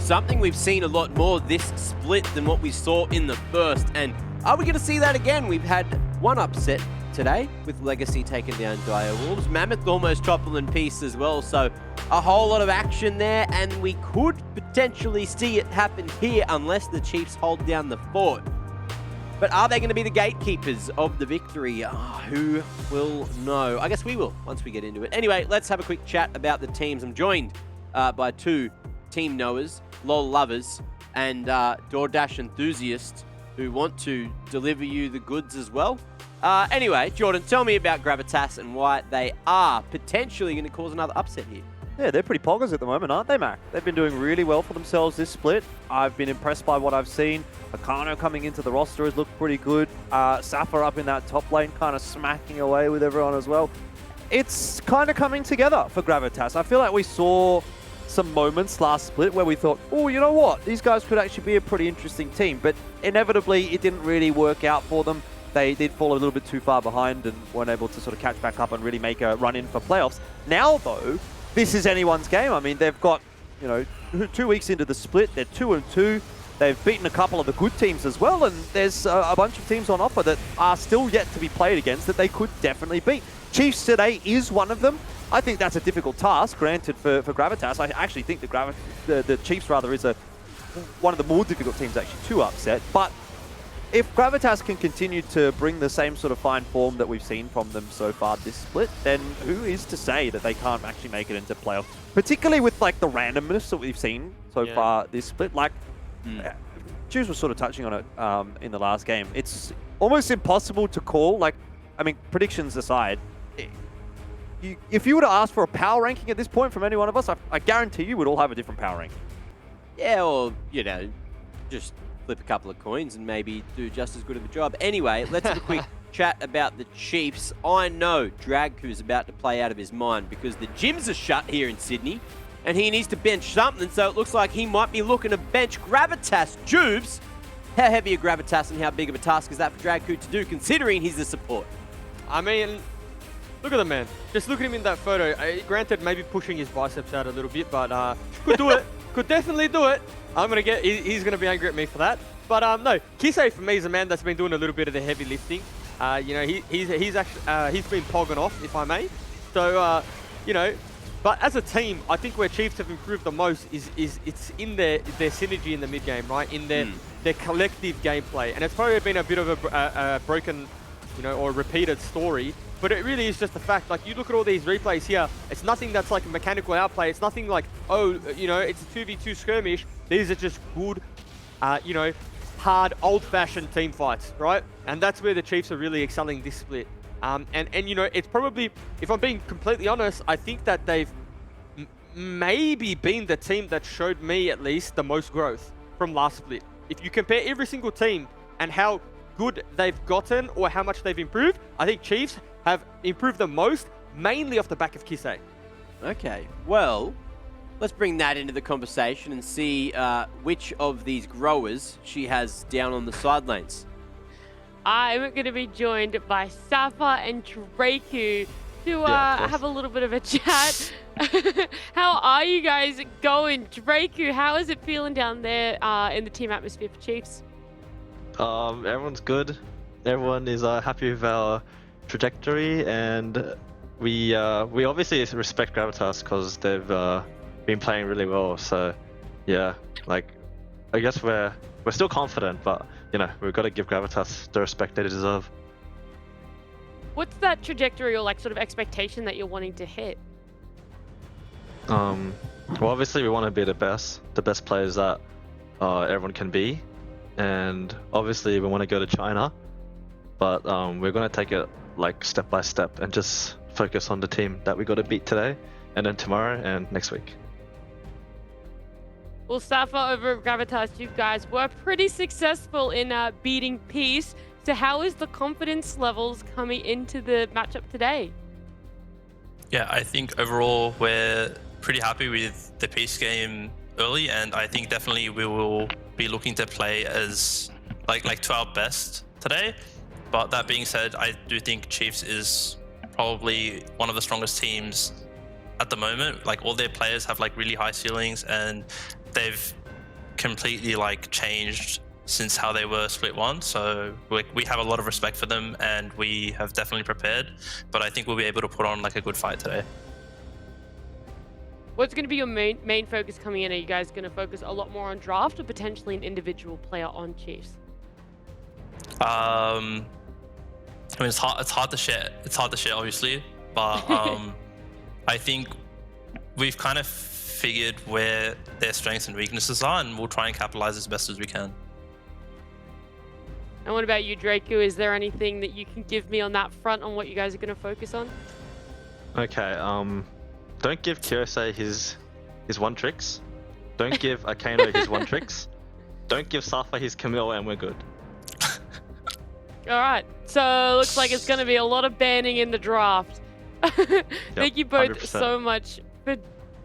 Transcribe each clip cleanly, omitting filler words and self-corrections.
something we've seen a lot more this split than what we saw in the first. And are we going to see that again? We've had one upset today with Legacy taking down Dire Wolves. Mammoth almost toppled in piece as well. So a whole lot of action there, and we could potentially see it happen here unless the Chiefs hold down the fort. But are they going to be the gatekeepers of the victory? Who will know? I guess we will once we get into it. Anyway, let's have a quick chat about the teams. I'm joined by two team knowers, LOL lovers, and DoorDash enthusiasts who want to deliver you the goods as well. Anyway, Jordan, tell me about Gravitas and why they are potentially going to cause another upset here. Yeah, they're pretty poggers at the moment, aren't they, Mac? They've been doing really well for themselves this split. I've been impressed by what I've seen. Akano coming into the roster has looked pretty good. Safa up in that top lane, kind of smacking away with everyone as well. It's kind of coming together for Gravitas. I feel like we saw some moments last split where we thought, oh, you know what? These guys could actually be a pretty interesting team. But inevitably, it didn't really work out for them. They did fall a little bit too far behind and weren't able to sort of catch back up and really make a run in for playoffs. Now, though, this is anyone's game. I mean, they've got, 2 weeks into the split. They're 2-2. They've beaten a couple of the good teams as well, and there's a bunch of teams on offer that are still yet to be played against that they could definitely beat. Chiefs today is one of them. I think that's a difficult task, granted, for Gravitas. I actually think the Chiefs rather is one of the more difficult teams actually to upset. But if Gravitas can continue to bring the same sort of fine form that we've seen from them so far this split, then who is to say that they can't actually make it into playoffs? Particularly with like the randomness that we've seen so far this split. Like, Juice was sort of touching on it in the last game. It's almost impossible to call. Like, I mean, predictions aside, if you were to ask for a power ranking at this point from any one of us, I guarantee you would all have a different power ranking. Yeah, or, just flip a couple of coins and maybe do just as good of a job. Anyway, let's have a quick chat about the Chiefs. I know Dragku's about to play out of his mind because the gyms are shut here in Sydney and he needs to bench something, so it looks like he might be looking to bench Gravitas. Jubes, how heavy are Gravitas and how big of a task is that for Dragku to do, considering he's the support? I mean, look at the man. Just look at him in that photo. Granted, maybe pushing his biceps out a little bit, but could do it. Could definitely do it. He's gonna be angry at me for that. But no, Kisei for me is a man that's been doing a little bit of the heavy lifting. He's been pogging off, if I may. So but as a team, I think where Chiefs have improved the most is it's in their synergy in the mid game, right? In their collective gameplay, and it's probably been a bit of a broken, or repeated story. But it really is just the fact, like, you look at all these replays here, it's nothing that's like a mechanical outplay. It's nothing like, it's a 2v2 skirmish. These are just good, hard, old-fashioned team fights, right? And that's where the Chiefs are really excelling this split. And it's probably, if I'm being completely honest, I think that they've maybe been the team that showed me, at least, the most growth from last split. If you compare every single team and how good they've gotten or how much they've improved, I think Chiefs have improved the most, mainly off the back of Kisei. Okay, well, let's bring that into the conversation and see which of these growers she has down on the side lanes. I'm going to be joined by Safa and Draku to have a little bit of a chat. How are you guys going? Draku, how is it feeling down there in the team atmosphere for Chiefs? Everyone's good. Everyone is happy with our trajectory, and we obviously respect Gravitas because they've been playing really well. So yeah, like, I guess we're still confident, but we've got to give Gravitas the respect they deserve. What's that trajectory or like sort of expectation that you're wanting to hit? Well, obviously we want to be the best players that everyone can be, and obviously we want to go to China, but we're going to take it like step by step and just focus on the team that we got to beat today, and then tomorrow and next week. Well, Safa over at Gravitas, you guys were pretty successful in beating Peace. So how is the confidence levels coming into the matchup today? Yeah, I think overall we're pretty happy with the Peace game early, and I think definitely we will be looking to play as like to our best today. But that being said, I do think Chiefs is probably one of the strongest teams at the moment. Like, all their players have like really high ceilings, and they've completely like changed since how they were split one. So we have a lot of respect for them, and we have definitely prepared. But I think we'll be able to put on like a good fight today. What's going to be your main focus coming in? Are you guys going to focus a lot more on draft or potentially an individual player on Chiefs? I mean, it's hard to share. It's hard to share, obviously, but I think we've kind of figured where their strengths and weaknesses are, and we'll try and capitalize as best as we can. And what about you, Draco? Is there anything that you can give me on that front on what you guys are going to focus on? Okay, don't give Kyosei his one tricks. Don't give Akano his one tricks. Don't give Safa his Camille, and we're good. All right. So looks like it's going to be a lot of banning in the draft. Thank you both 100%. so much for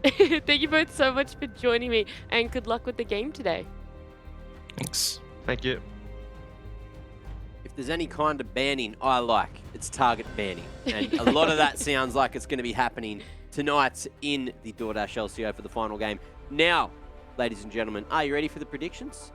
thank you both so much for joining me, and good luck with the game today. Thanks. Thank you. If there's any kind of banning I like, it's target banning. And a lot of that sounds like it's going to be happening tonight in the DoorDash LCO for the final game. Now, ladies and gentlemen, are you ready for the predictions?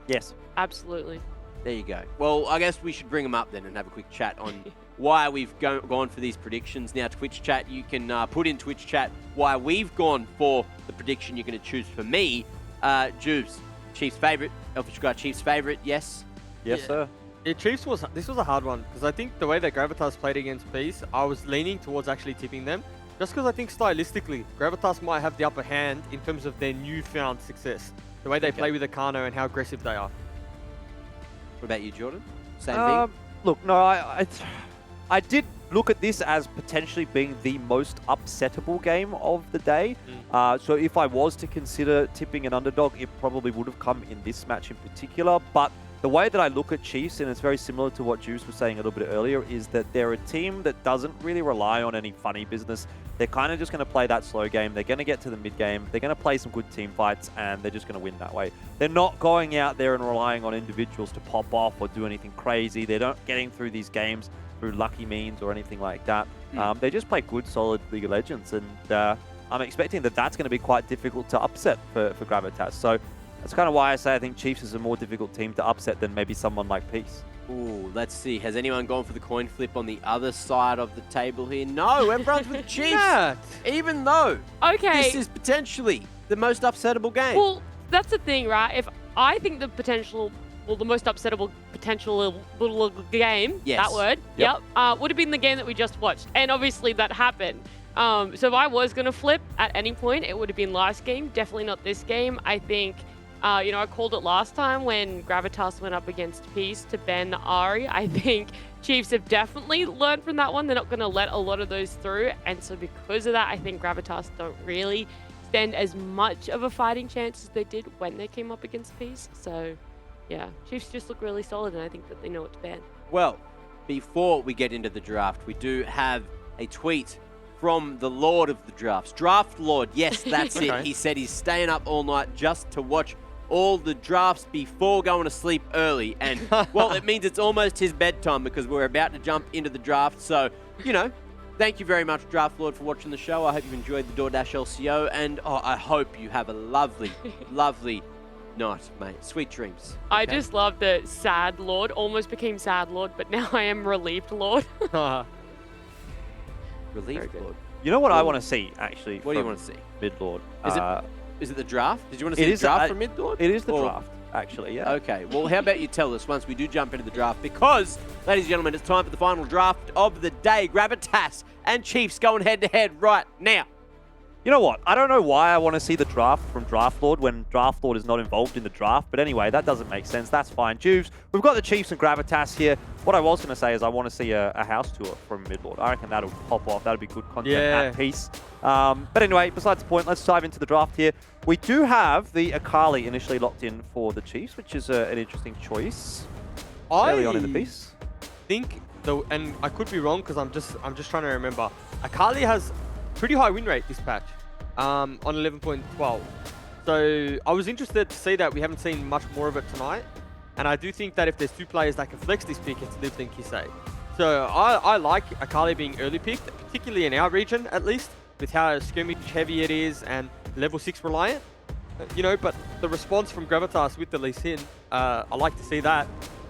Yes. Absolutely. There you go. Well, I guess we should bring them up then and have a quick chat on why we've gone for these predictions. Now, Twitch chat, you can put in Twitch chat why we've gone for the prediction you're going to choose for me. Jubes, Chiefs favourite. Elfish Guy, Chiefs favourite, yes? Yes, Yeah. sir. Yeah, this was a hard one because I think the way that Gravitas played against Peace, I was leaning towards actually tipping them. Just because I think stylistically, Gravitas might have the upper hand in terms of their newfound success. The way they play with Akano and how aggressive they are. What about you, Jordan? Same thing? Look, no, I did look at this as potentially being the most upsettable game of the day. So if I was to consider tipping an underdog, it probably would have come in this match in particular. But the way that I look at Chiefs, and it's very similar to what Juice was saying a little bit earlier, is that they're a team that doesn't really rely on any funny business. They're kind of just going to play that slow game. They're going to get to the mid game. They're going to play some good team fights, and they're just going to win that way. They're not going out there and relying on individuals to pop off or do anything crazy. They're not getting through these games through lucky means or anything like that. They just play good, solid League of Legends, and I'm expecting that that's going to be quite difficult to upset for Gravitas. So that's kind of why I say I think Chiefs is a more difficult team to upset than maybe someone like Peace. Ooh, let's see. Has anyone gone for the coin flip on the other side of the table here? No, everyone's with Chiefs. Even though Okay. this is potentially the most upsettable game. Well, that's the thing, right? If I think the most upsettable potential little game, Yes. that word, Yep. would have been the game that we just watched. And obviously that happened. So if I was going to flip at any point, it would have been last game. Definitely not this game. I think, I called it last time when Gravitas went up against Peace to ban the Ari. I think Chiefs have definitely learned from that one. They're not going to let a lot of those through. And so because of that, I think Gravitas don't really stand as much of a fighting chance as they did when they came up against Peace. So, yeah, Chiefs just look really solid, and I think that they know what to ban. Well, before we get into the draft, we do have a tweet from the Lord of the Drafts. Draft Lord, yes, that's it. Okay. He said he's staying up all night just to watch all the drafts before going to sleep early. And, well, it means it's almost his bedtime because we're about to jump into the draft. So, thank you very much, Draft Lord, for watching the show. I hope you've enjoyed the DoorDash LCO, and I hope you have a lovely, lovely night, mate. Sweet dreams. I okay? just love the sad Lord. Almost became sad Lord, but now I am relieved Lord. Relieved, good. Lord. You know what I want to see, actually? What do you from want to see? Mid-Lord? Is it the draft? Did you want to It see is the draft a- from Mid-Lord? It is the Or- draft, actually, yeah. Okay, well, how about you tell us once we do jump into the draft? Because, ladies and gentlemen, it's time for the final draft of the day. Gravitas and Chiefs going head-to-head right now. You know what? I don't know why I want to see the draft from Draft Lord when Draft Lord is not involved in the draft. But anyway, that doesn't make sense. That's fine. Juves, we've got the Chiefs and Gravitas here. What I was going to say is I want to see a house tour from Midlord. I reckon that'll pop off. That'll be good content at peace. But anyway, besides the point, let's dive into the draft here. We do have the Akali initially locked in for the Chiefs, which is an interesting choice early on in the piece. Think though, and I could be wrong because I'm just trying to remember. Akali has pretty high win rate this patch, on 11.12. So I was interested to see that. We haven't seen much more of it tonight, and I do think that if there's two players that can flex this pick, it's Lived and Kisei. So I like Akali being early picked, particularly in our region at least, with how skirmish heavy it is and level 6 reliant. you know, but the response from Gravitas with the Lee Sin, I like to see that.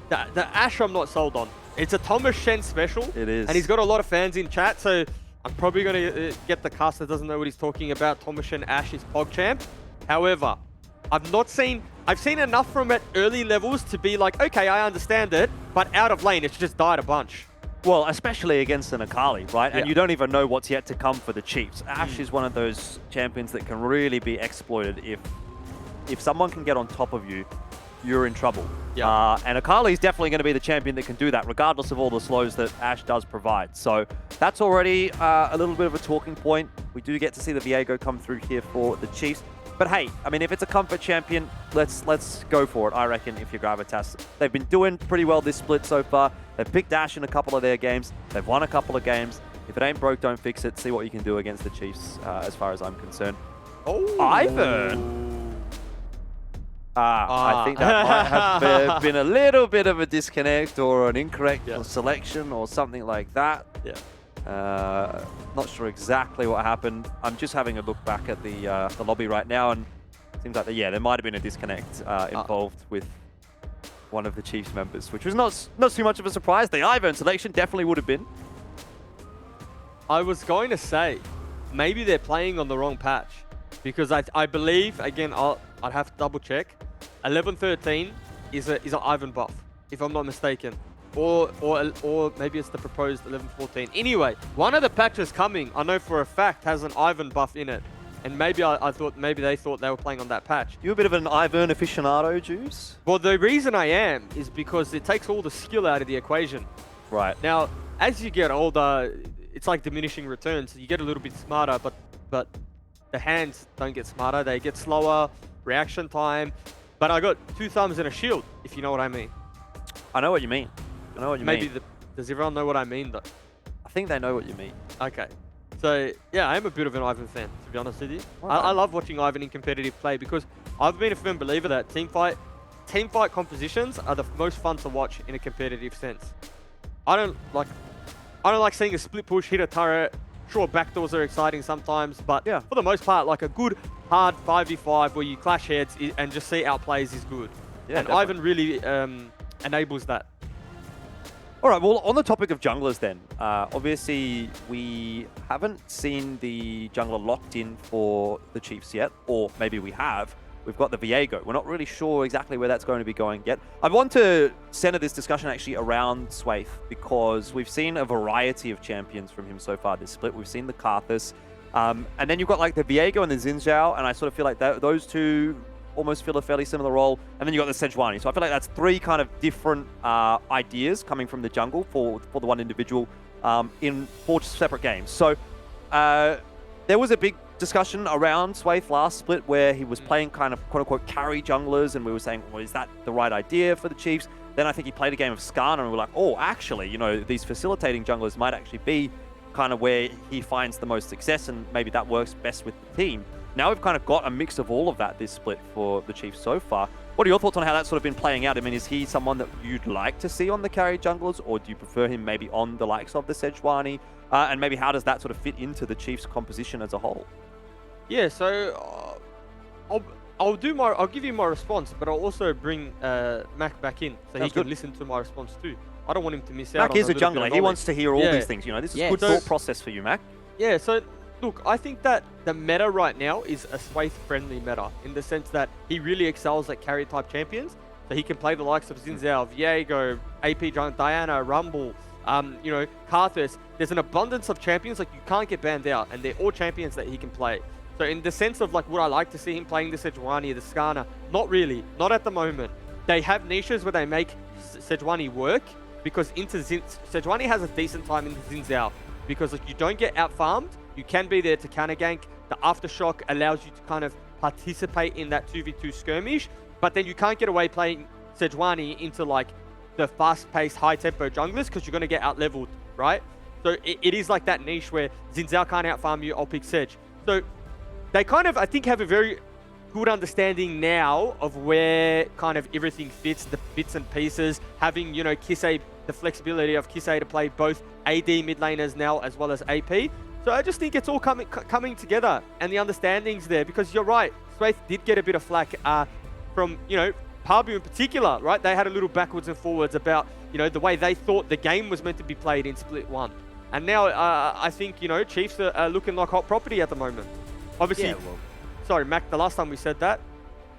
The Ashe I'm not sold on. It's a Thomas Shen special. It is. And he's got a lot of fans in chat, so I'm probably going to get the cast that doesn't know what he's talking about. Thomas Shen Ashe is PogChamp. However, I've seen enough from at early levels to be like, okay, I understand it, but out of lane, it's just died a bunch. Well, especially against an Akali, right? And Yeah. you don't even know what's yet to come for the Chiefs. Ashe is one of those champions that can really be exploited. If someone can get on top of you, you're in trouble. Yeah. And Akali is definitely going to be the champion that can do that, regardless of all the slows that Ashe does provide. So that's already a little bit of a talking point. We do get to see the Viego come through here for the Chiefs. But hey, I mean, if it's a comfort champion, let's go for it, I reckon, if you're Gravitas. They've been doing pretty well this split so far. They've picked Ashe in a couple of their games. They've won a couple of games. If it ain't broke, don't fix it. See what you can do against the Chiefs, as far as I'm concerned. Oh. Ivan! I think that might have been a little bit of a disconnect or an incorrect selection or something like that. Yeah. Not sure exactly what happened. I'm just having a look back at the lobby right now, and it seems like there might have been a disconnect involved with one of the Chiefs members, which was not too much of a surprise. The Ivern selection definitely would have been. I was going to say, maybe they're playing on the wrong patch, because I believe, again, I'd have to double check. 11-13 is an Ivern buff, if I'm not mistaken. Or maybe it's the proposed 11-14. Anyway, one of the patches coming, I know for a fact, has an Ivern buff in it. And maybe I thought they thought they were playing on that patch. You a bit of an Ivern aficionado, Juice? Well, the reason I am is because it takes all the skill out of the equation. Right. Now, as you get older, it's like diminishing returns. You get a little bit smarter, but the hands don't get smarter. They get slower, reaction time. But I got 2 thumbs and a shield, if you know what I mean. I know what you mean. I know what you mean. Maybe does everyone know what I mean, though? I think they know what you mean. Okay. So, yeah, I am a bit of an Ivan fan, to be honest with you. Right. I love watching Ivan in competitive play because I've been a firm believer that team fight compositions are the most fun to watch in a competitive sense. I don't like seeing a split push hit a turret. Sure, backdoors are exciting sometimes, but for the most part, like a good hard 5v5 where you clash heads and just see outplays is good. Yeah, and definitely. Ivan really enables that. All right, well, on the topic of junglers then, obviously we haven't seen the jungler locked in for the Chiefs yet, or maybe we have. We've got the Viego. We're not really sure exactly where that's going to be going yet. I want to center this discussion actually around Swaith because we've seen a variety of champions from him so far this split. We've seen the Karthus, and then you've got like the Viego and the Xin Zhao, and I sort of feel like those two almost fill a fairly similar role. And then you got the Sejuani. So I feel like that's 3 kind of different ideas coming from the jungle for the one individual in 4 separate games. So there was a big discussion around Swaith last split where he was playing kind of quote-unquote carry junglers, and we were saying, well, is that the right idea for the Chiefs? Then I think he played a game of Skarner, and we were like, oh, actually, you know, these facilitating junglers might actually be kind of where he finds the most success, and maybe that works best with the team. Now we've kind of got a mix of all of that this split for the Chiefs so far. What are your thoughts on how that's sort of been playing out? I mean, is he someone that you'd like to see on the carry junglers, or do you prefer him maybe on the likes of the Sejuani? And maybe how does that sort of fit into the Chiefs' composition as a whole? Yeah, so I'll give you my response, but I'll also bring Mac back in so he can listen to my response too. I don't want him to miss out. Mac is a jungler. He wants to hear all these things. You know, this is good thought process for you, Mac. Yeah. So look, I think that the meta right now is a Swaith-friendly meta in the sense that he really excels at carry type champions. So he can play the likes of Xin Zhao, Viego, AP Giant, Diana, Rumble, you know, Karthus. There's an abundance of champions like you can't get banned out, and they're all champions that he can play. So in the sense of like, would I like to see him playing the Sejuani, the Skarner? Not really, not at the moment. They have niches where they make Sejuani work because Sejuani has a decent time in Xin Zhao because like, you don't get out farmed. You can be there to counter gank. The aftershock allows you to kind of participate in that 2v2 skirmish, but then you can't get away playing Sejuani into like the fast-paced, high-tempo junglers because you're going to get out-leveled, right? So it is like that niche where Xin Zhao can't out-farm you, I'll pick Sej. So they kind of, I think, have a very good understanding now of where kind of everything fits, the bits and pieces, having, you know, Kisei, the flexibility of Kisei to play both AD mid laners now as well as AP. So I just think it's all coming together and the understanding's there because you're right. Swayth did get a bit of flack from, you know, Parbu in particular, right? They had a little backwards and forwards about, you know, the way they thought the game was meant to be played in Split 1. And now I think, you know, Chiefs are looking like hot property at the moment. Obviously, sorry, Mac, the last time we said that,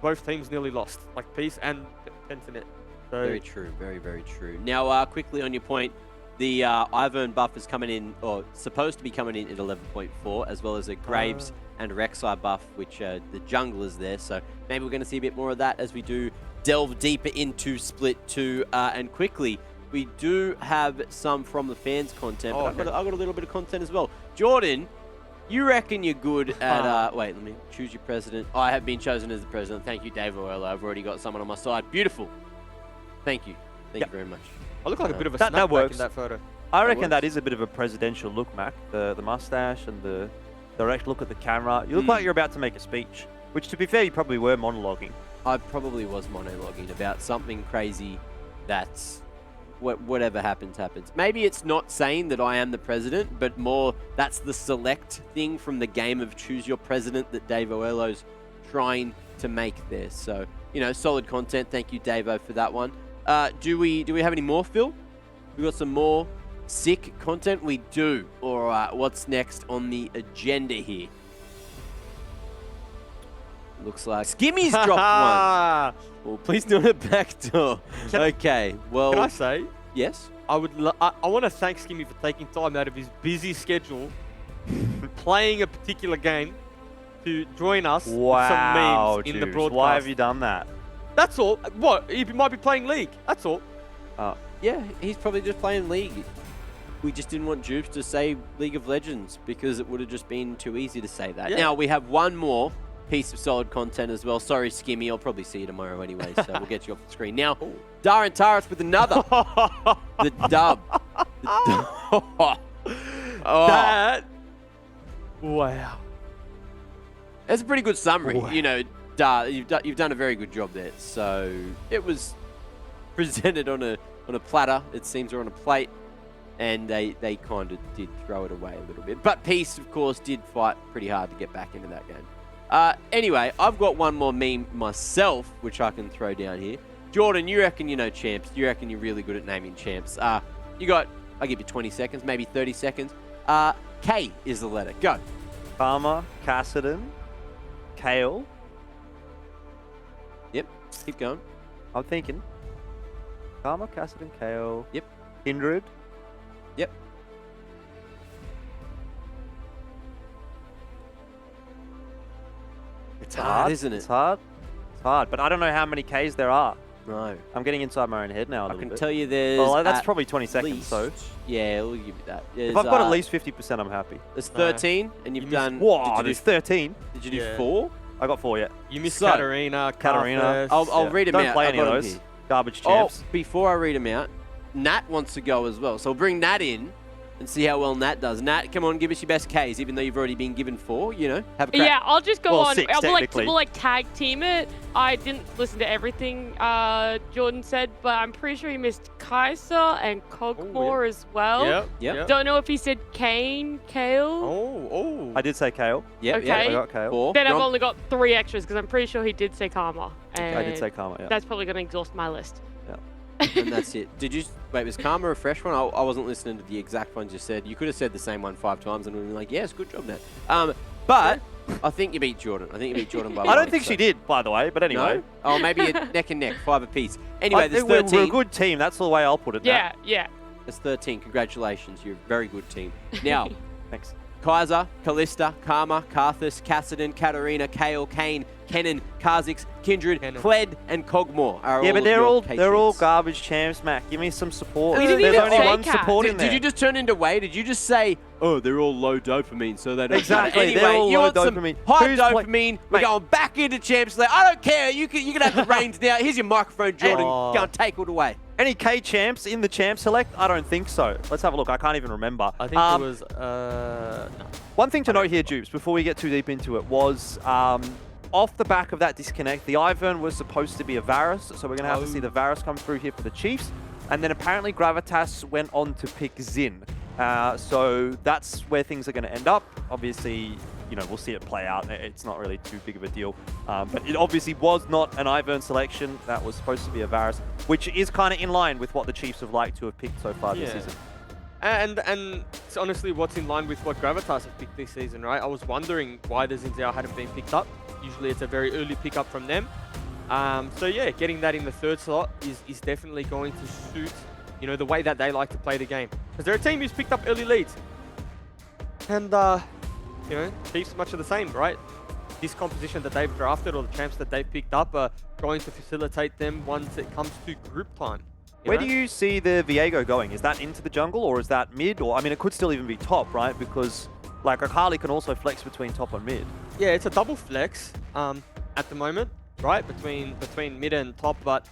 both teams nearly lost, like Peace and Pentanet. So, very true, very, very true. Now, quickly on your point, the Ivern buff is coming in, or supposed to be coming in at 11.4, as well as a Graves and Rek'Sai buff, which the jungle is there. So maybe we're going to see a bit more of that as we do delve deeper into Split 2. And quickly, we do have some from the fans content, but I've got a little bit of content as well. Jordan, you reckon you're good at... wait, let me choose your president. I have been chosen as the president. Thank you, Dave Oello. I've already got someone on my side. Beautiful. Thank you. Thank you very much. I look like a bit of a that snapback works. in that photo. I reckon that is a bit of a presidential look, Mac. The mustache and the direct look at the camera. You look like you're about to make a speech, which, to be fair, you probably were monologuing. I probably was monologuing about something crazy that's... whatever happens, happens. Maybe it's not saying that I am the president, but more that's the select thing from the game of choose your president that Dave Oello's trying to make there. So, you know, solid content. Thank you, Davo, for that one. Do we have any more, Phil? We got some more sick content? We do. All right, what's next on the agenda here? Looks like Skimmy's dropped one. Well, please do it backdoor. Okay, well... Can I say? Yes? I want to thank Skimmy for taking time out of his busy schedule, playing a particular game, to join us with some memes in the broadcast. Why have you done that? That's all. What? He might be playing League. That's all. Yeah, he's probably just playing League. We just didn't want Jupes to say League of Legends because it would have just been too easy to say that. Yeah. Now, we have one more piece of solid content as well. Sorry, Skimmy. I'll probably see you tomorrow anyway, so we'll get you off the screen. Now, Darren Taras with another. The dub. That. Wow. That's a pretty good summary. Wow. You know, you've done a very good job there. So it was presented on a platter, it seems, or on a plate, and they kind of did throw it away a little bit. But Peace, of course, did fight pretty hard to get back into that game. Anyway, I've got one more meme myself, which I can throw down here. Jordan, you reckon you know champs. You reckon you're really good at naming champs. I'll give you 20 seconds, maybe 30 seconds. K is the letter. Go. Karma, Kassadin, Kale. Yep, keep going. I'm thinking. Karma, Kassadin, Kale. Yep. Kindred. Yep. It's hard, isn't it? It's hard. It's hard, but I don't know how many Ks there are. No. I'm getting inside my own head now a little bit. I can tell you there's... Well, that's probably 20 seconds, least, so... Yeah, we'll give you that. If I've got at least 50%, I'm happy. There's 13, and you've done... Whoa, there's 13? Did you do 4? I got 4, yeah. You missed Katarina. I'll read them out. Don't play any of those. Garbage champs. Oh, before I read them out, Nat wants to go as well. So we'll bring Nat in and see how well Nat does. Nat, come on, give us your best Ks, even though you've already been given 4, you know. Have a crack. Yeah, I'll just go on. 6, we'll like tag team it. I didn't listen to everything Jordan said, but I'm pretty sure he missed Kaiser and Cogmore as well. Yep. Don't know if he said Kale. Oh. I did say Kale. Yep. Okay. I got Kale. 4. Then I've only got 3 extras because I'm pretty sure he did say Karma. And I did say Karma, yeah. that's probably going to exhaust my list. And that's it. Wait, was Karma a fresh one? I wasn't listening to the exact ones you said. You could have said the same one 5 times and we'd been like, yes, good job, Nat. But I think you beat Jordan. I think you beat Jordan by I don't think she did, by the way, but anyway. No? Oh, maybe a neck and neck, 5 apiece. Anyway, there's we're 13. a good team. That's the way I'll put it. Yeah, yeah. There's 13. Congratulations. You're a very good team. Now, Thanks. Kaiser, Callista, Karma, Karthus, Kassadin, Katarina, Kale, Kane, Kennen, Kha'Zix, Kindred, Kled, and Cogmore are yeah, all but of they're all K-champs. garbage champs, Mac. Give me some support. We didn't There's even only say one Cat. support in there. Did you just turn into Wade? Did you just say, oh, they're all low dopamine, so they don't Exactly, matter? they're Anyway, all you low want some dopamine. high Who's dopamine. We're Mate. going back into Champs League. I don't care. You can have the reins now. Here's your microphone, Jordan. Oh. Go and take it away. Any K champs in the champ select? I don't think so. Let's have a look. I can't even remember. I think it was... no. One thing to note here, Jupes, before we get too deep into it, was off the back of that disconnect, the Ivern was supposed to be a Varus, so we're going to have to see the Varus come through here for the Chiefs. And then apparently Gravitas went on to pick Xin. So that's where things are going to end up. Obviously, you know, we'll see it play out. It's not really too big of a deal. But it obviously was not an Ivern selection. That was supposed to be a Varus, which is kind of in line with what the Chiefs have liked to have picked so far this season. And it's honestly what's in line with what Gravitas have picked this season, right? I was wondering why the Xin Zhao hadn't been picked up. Usually it's a very early pickup from them. So yeah, getting that in the third slot is definitely going to suit, you know, the way that they like to play the game. Because they're a team who's picked up early leads. And, you know, Chiefs much of the same, right? This composition that they've drafted or the champs that they've picked up are going to facilitate them once it comes to group time. Where do you see the Viego going? Is that into the jungle or is that mid? Or, I mean, it could still even be top, right? Because, like, Akali can also flex between top and mid. Yeah, it's a double flex at the moment, right? Between mid and top, but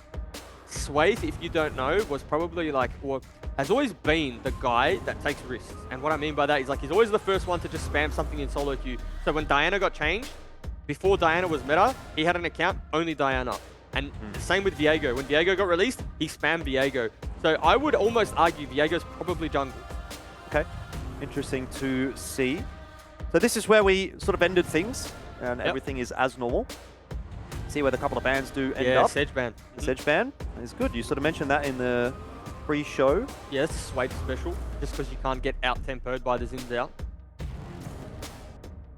Swathe, if you don't know, was probably like, or has always been the guy that takes risks. And what I mean by that is like, he's always the first one to just spam something in solo queue. So when Diana got changed, before Diana was meta, he had an account, only Diana. And the same with Viego. When Viego got released, he spammed Viego. So I would almost argue Viego's probably jungle. Okay, interesting to see. So this is where we sort of ended things, and everything is as normal. See where the couple of bans do end up. Yeah, Sedge ban. The Sedge ban is good. You sort of mentioned that in the pre-show. Yeah, it's a Swathe special, just because you can't get out-tempoed by the Xin Zhao.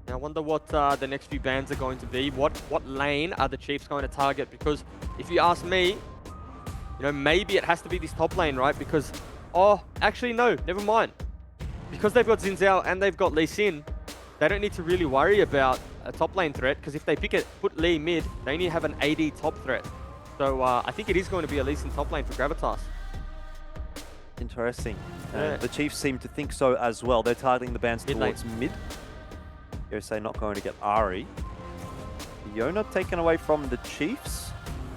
Now, I wonder what the next few bans are going to be. What lane are the Chiefs going to target? Because if you ask me, you know, maybe it has to be this top lane, right? Because, oh, actually, no, never mind. Because they've got Xin Zhao and they've got Lee Sin, they don't need to really worry about a top lane threat, because if they put Lee mid, they only have an AD top threat. So I think it is going to be a Lee Sin top lane for Gravitas. Interesting. The Chiefs seem to think so as well. They're targeting the bans towards mid. Yosei not going to get Ari. Leona taken away from the Chiefs.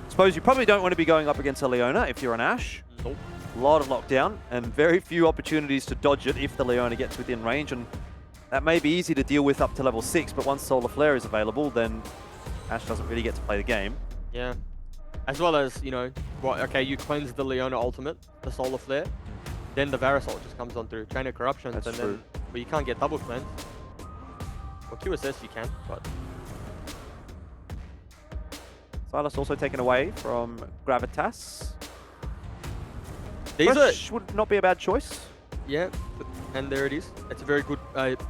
Suppose you probably don't want to be going up against a Leona if you're an Ashe. Nope. A lot of lockdown and very few opportunities to dodge it if the Leona gets within range. And that may be easy to deal with up to level 6, but once Solar Flare is available, then Ashe doesn't really get to play the game. Yeah. As well as, you know, okay, you cleanse the Leona ultimate, the Solar Flare, then the Varus ult just comes on through Chain of Corruptions, That's and true. then but you can't get double cleanse. Or QSS you can, but Silas also taken away from Gravitas. these Fresh would not be a bad choice. yeah, and there it is. It's a very good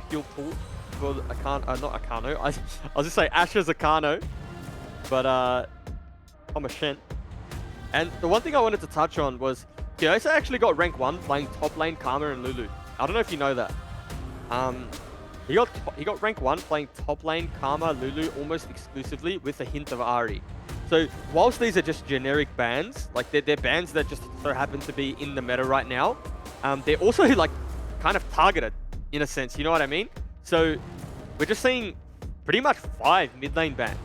heal pool for not Akano. I was just say Asher's Akano, but I'm a Shen. And the one thing I wanted to touch on was Kyosa actually got rank 1 playing top lane Karma and Lulu. I don't know if you know that. He got rank 1 playing top lane Karma, Lulu almost exclusively with a hint of Ahri. So whilst these are just generic bans, like they're bans that just so happen to be in the meta right now, they're also like kind of targeted in a sense, you know what I mean? So we're just seeing pretty much 5 mid lane bans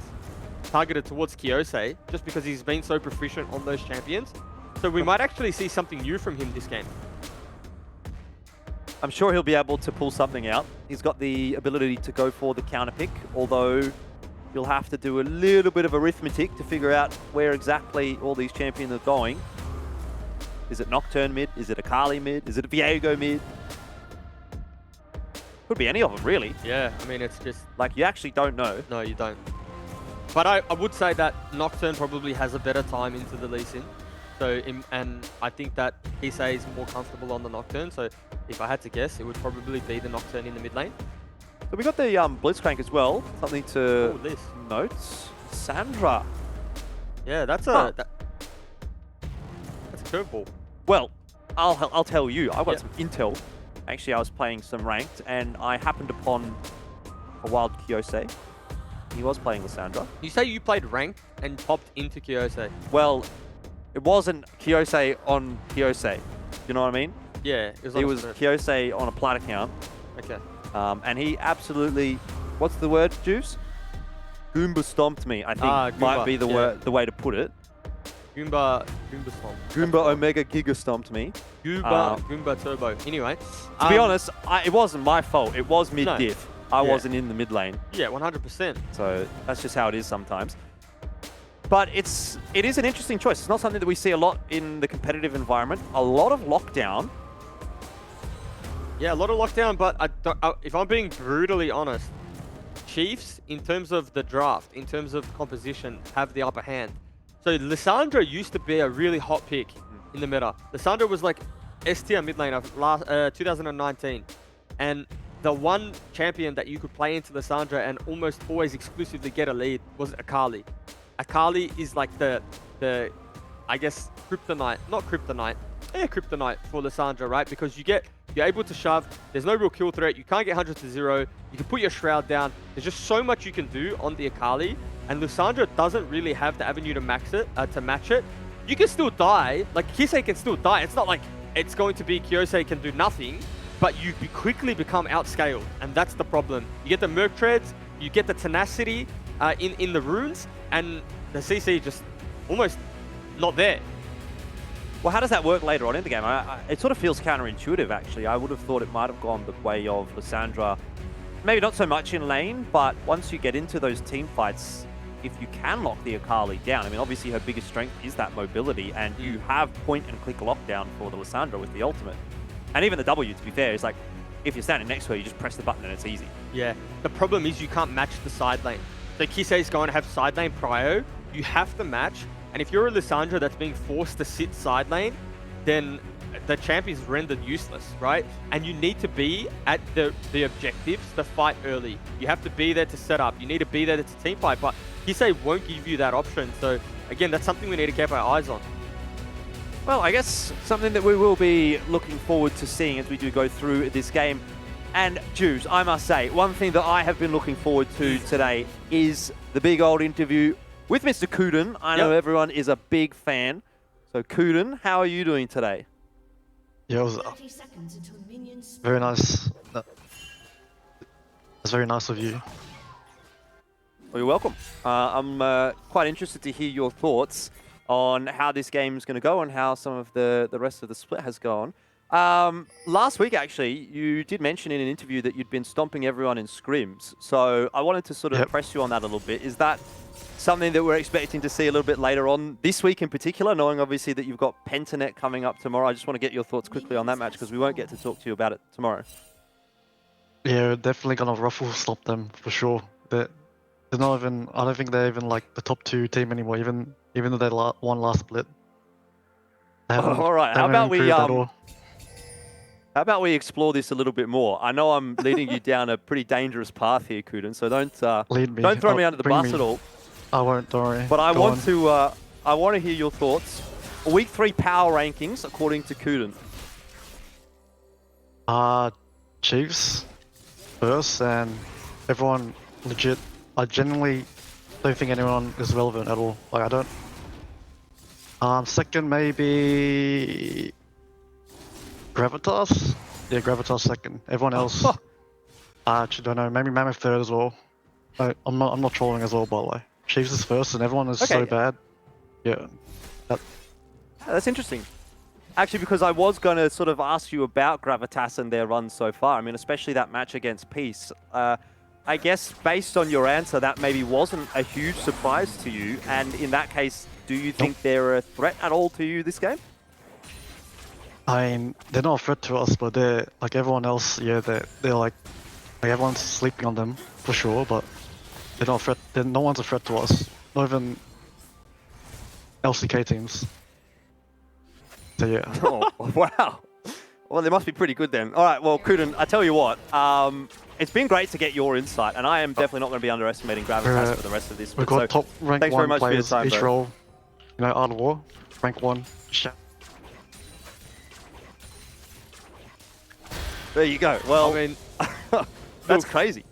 targeted towards Kiyose just because he's been so proficient on those champions. So we might actually see something new from him this game. I'm sure he'll be able to pull something out. He's got the ability to go for the counter pick, although you'll have to do a little bit of arithmetic to figure out where exactly all these champions are going. Is it Nocturne mid? Is it Akali mid? Is it a Viego mid? Could be any of them, really. Yeah, I mean, it's just... Like, you actually don't know. No, you don't. But I would say that Nocturne probably has a better time into the Lee Sin. So, and I think that Kisei is more comfortable on the Nocturne. So, if I had to guess, it would probably be the Nocturne in the mid lane. So we got the Blitzcrank as well. Something to this. note. Sandra. Yeah, that's a that's a curveball. Well, I'll tell you. I got Yeah. some intel. Actually, I was playing some ranked, and I happened upon a wild Kiyose. He was playing Lissandra. You say you played ranked and popped into Kiyose. Well, it wasn't Kiyose on Kiyose. You know what I mean? Yeah, it was on It a was Smurf. Kiyose on a plat account. Okay. And he absolutely, what's the word, Juice? Goomba stomped me, I think might Goomba, be the yeah. word, the way to put it. Goomba Stomp. Goomba Omega Giga stomped me. Goomba Turbo. Anyway. To be honest, it wasn't my fault. It was mid-diff. I Yeah. wasn't in the mid lane. Yeah, 100%. So that's just how it is sometimes. But it is an interesting choice. It's not something that we see a lot in the competitive environment. A lot of lockdown. Yeah, a lot of lockdown, but if I'm being brutally honest, Chiefs, in terms of the draft, in terms of composition, have the upper hand. So Lissandra used to be a really hot pick in the meta. Lissandra was like S-tier mid laner last 2019. And the one champion that you could play into Lissandra and almost always exclusively get a lead was Akali. Akali is like the I guess, kryptonite. Not kryptonite. Yeah, kryptonite for Lissandra, right? Because you're able to shove. There's no real kill threat. You can't get 100 to 0. You can put your Shroud down. There's just so much you can do on the Akali. And Lissandra doesn't really have the avenue to match it. You can still die. Like, Kisei can still die. It's not like it's going to be Kyosei can do nothing. But you quickly become outscaled. And that's the problem. You get the Merc Treads. You get the tenacity in the runes. And the CC just almost not there. Well, how does that work later on in the game? It sort of feels counterintuitive, actually. I would have thought it might have gone the way of Lissandra. Maybe not so much in lane, but once you get into those team fights, if you can lock the Akali down, I mean, obviously her biggest strength is that mobility, and you have point-and-click lockdown for the Lissandra with the ultimate. And even the W, to be fair, is like, if you're standing next to her, you just press the button and it's easy. Yeah. The problem is you can't match the side lane. So Kisei's going to have side lane prio. You have to match. And if you're a Lissandra that's being forced to sit side lane, then the champ is rendered useless, right? And you need to be at the objectives to fight early. You have to be there to set up. You need to be there to team fight. But Kisei won't give you that option. So again, that's something we need to keep our eyes on. Well, I guess something that we will be looking forward to seeing as we do go through this game. And Juice, I must say, one thing that I have been looking forward to today is the big old interview with Mr. Kuden. I know everyone is a big fan. So Kuden, how are you doing today? Yeah, it was very nice. That's very nice of you. Well, you're welcome. I'm quite interested to hear your thoughts on how this game is going to go and how some of the rest of the split has gone. Last week, actually, you did mention in an interview that you'd been stomping everyone in scrims. So I wanted to sort of press you on that a little bit. Is that something that we're expecting to see a little bit later on this week in particular, knowing obviously that you've got Pentanet coming up tomorrow? I just want to get your thoughts quickly on that match because we won't get to talk to you about it tomorrow. Yeah, definitely gonna ruffle stop them for sure. They're not even. I don't think they're even like the top 2 team anymore. Even though they won last split. All right. How about we explore this a little bit more? I know I'm leading you down a pretty dangerous path here, Kuden. So don't throw me under the bus at all. I won't, don't worry. But I want to hear your thoughts. Week 3 power rankings according to Kuden. Chiefs first, and everyone legit. I genuinely don't think anyone is relevant at all. Like I don't. Second maybe Gravitas. Yeah, Gravitas second. Everyone else. I actually don't know. Maybe Mammoth third as well. I'm not trolling as well, by the way. Chiefs is first, and everyone is so bad. Yeah. That's interesting. Actually, because I was going to sort of ask you about Gravitas and their run so far. I mean, especially that match against Peace. I guess based on your answer, that maybe wasn't a huge surprise to you. And in that case, do you think they're a threat at all to you this game? I mean, they're not a threat to us, but they're like everyone else. Yeah, they're like everyone's sleeping on them for sure, but they're not a threat. No one's a threat to us. Not even LCK teams. So yeah. Oh, wow. Well, they must be pretty good then. All right, well, Kuden, I tell you what, it's been great to get your insight, and I am definitely not going to be underestimating Gravitas for the rest of this. We've got top rank 1 players time, each role. You know, Art of War, rank 1. There you go. Well, I mean, that's crazy.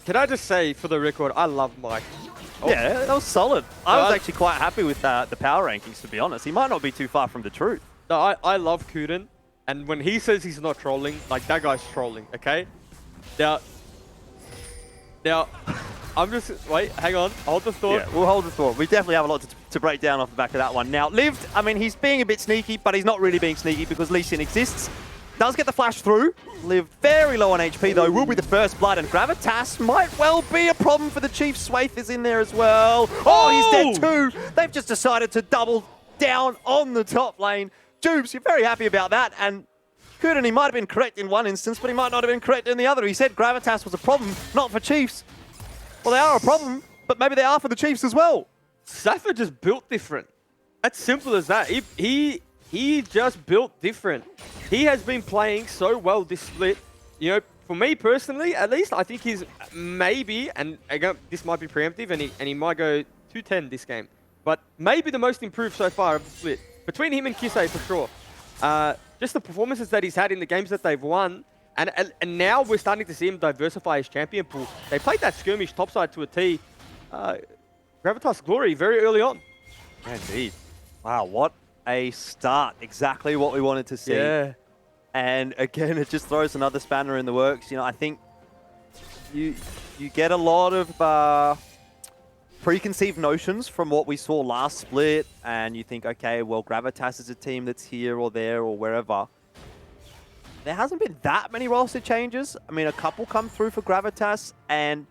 Can I just say, for the record, I love Mike. Yeah, that was solid. I was actually quite happy with the power rankings, to be honest. He might not be too far from the truth. No, I love Kuden, and when he says he's not trolling, like, that guy's trolling, okay? Now, I'm just... Wait, hang on. Hold the thought. Yeah, we'll hold the thought. We definitely have a lot to break down off the back of that one. Now, Lived, I mean, he's being a bit sneaky, but he's not really being sneaky because Lee Sin exists. Does get the flash through. Lived very low on HP, though. Will be the first blood, and Gravitas might well be a problem for the Chiefs. Swaith is in there as well. Oh, he's dead too. They've just decided to double down on the top lane. Jubes, you're very happy about that, and Kuden, he might have been correct in one instance, but he might not have been correct in the other. He said Gravitas was a problem, not for Chiefs. Well, they are a problem, but maybe they are for the Chiefs as well. Safa just built different. That's simple as that. He just built different. He has been playing so well this split. You know, for me personally, at least, I think he's maybe, and again, this might be preemptive, and he might go 2-10 this game, but maybe the most improved so far of the split. Between him and Kisei, for sure. Just the performances that he's had in the games that they've won, and now we're starting to see him diversify his champion pool. They played that skirmish topside to a T. Gravitas Glory very early on. Indeed. Wow, what a start. Exactly what we wanted to see. Yeah. And again, it just throws another spanner in the works. You know, I think you get a lot of preconceived notions from what we saw last split, and you think, okay, well, Gravitas is a team that's here or there or wherever. There hasn't been that many roster changes. I mean, a couple come through for Gravitas, and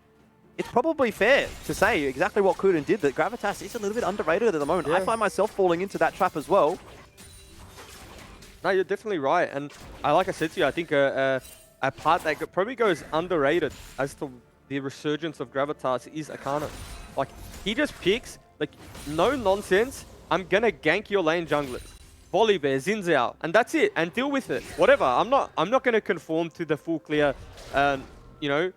it's probably fair to say exactly what Kuden did, that Gravitas is a little bit underrated at the moment. Yeah. I find myself falling into that trap as well. No, you're definitely right. And like I said to you, I think a part that probably goes underrated as to the resurgence of Gravitas is Akano. Like, he just picks, like, no nonsense, I'm going to gank your lane junglers. Volley Bear, Xin Zhao, and that's it. And deal with it. Whatever. I'm not going to conform to the full clear, you know,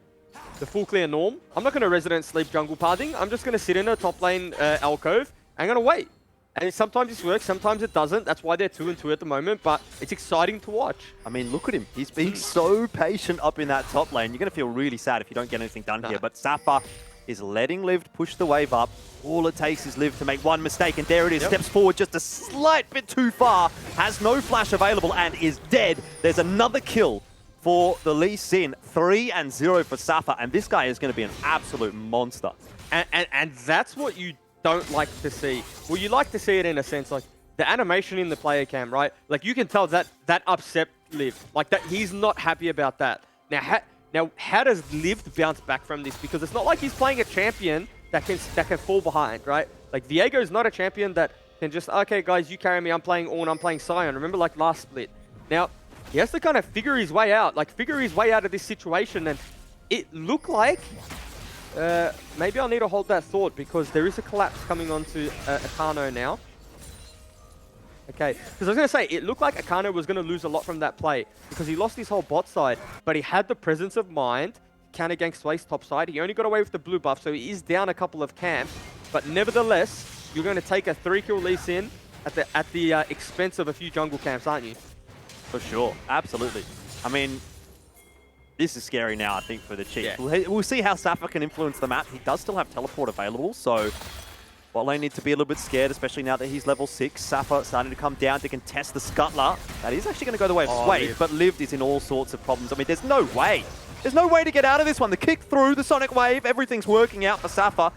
the full clear norm. I'm not going to resident sleep jungle pathing. I'm just going to sit in a top lane alcove. I'm going to wait. And sometimes this works, sometimes it doesn't. That's why they're 2-2 at the moment, but it's exciting to watch. I mean, look at him. He's being so patient up in that top lane. You're going to feel really sad if you don't get anything done here. But Safa is letting Liv push the wave up. All it takes is Liv to make one mistake, and there it is. Steps forward just a slight bit too far. Has no flash available and is dead. There's another kill for the Lee Sin. 3-0 for Safa, and this guy is going to be an absolute monster. And that's what you don't like to see. Well, you like to see it in a sense, like the animation in the player cam, right? Like, you can tell that upset Liv. Like, that he's not happy about that. Now, how does Liv bounce back from this? Because it's not like he's playing a champion that can fall behind, right? Like, Viego's not a champion that can just, okay, guys, you carry me, I'm playing Ornn, I'm playing Sion. Remember, like, last split. Now, he has to kind of figure his way out, of this situation, and it looked like, maybe I'll need to hold that thought, because there is a collapse coming onto Akano now. Okay, because I was going to say, it looked like Akano was going to lose a lot from that play, because he lost his whole bot side, but he had the presence of mind, counter gank Swace top side. He only got away with the blue buff, so he is down a couple of camps, but nevertheless, you're going to take a 3-kill Lee Sin at the expense of a few jungle camps, aren't you? For sure. Absolutely. I mean, this is scary now, I think, for the Chiefs. Yeah. We'll see how Safa can influence the map. He does still have teleport available, so bot lane needs to be a little bit scared, especially now that he's level 6. Safa starting to come down to contest the Scuttler. That is actually going to go the way of Swade, but Lived is in all sorts of problems. I mean, there's no way. There's no way to get out of this one. The kick through, the Sonic Wave, everything's working out for Safa.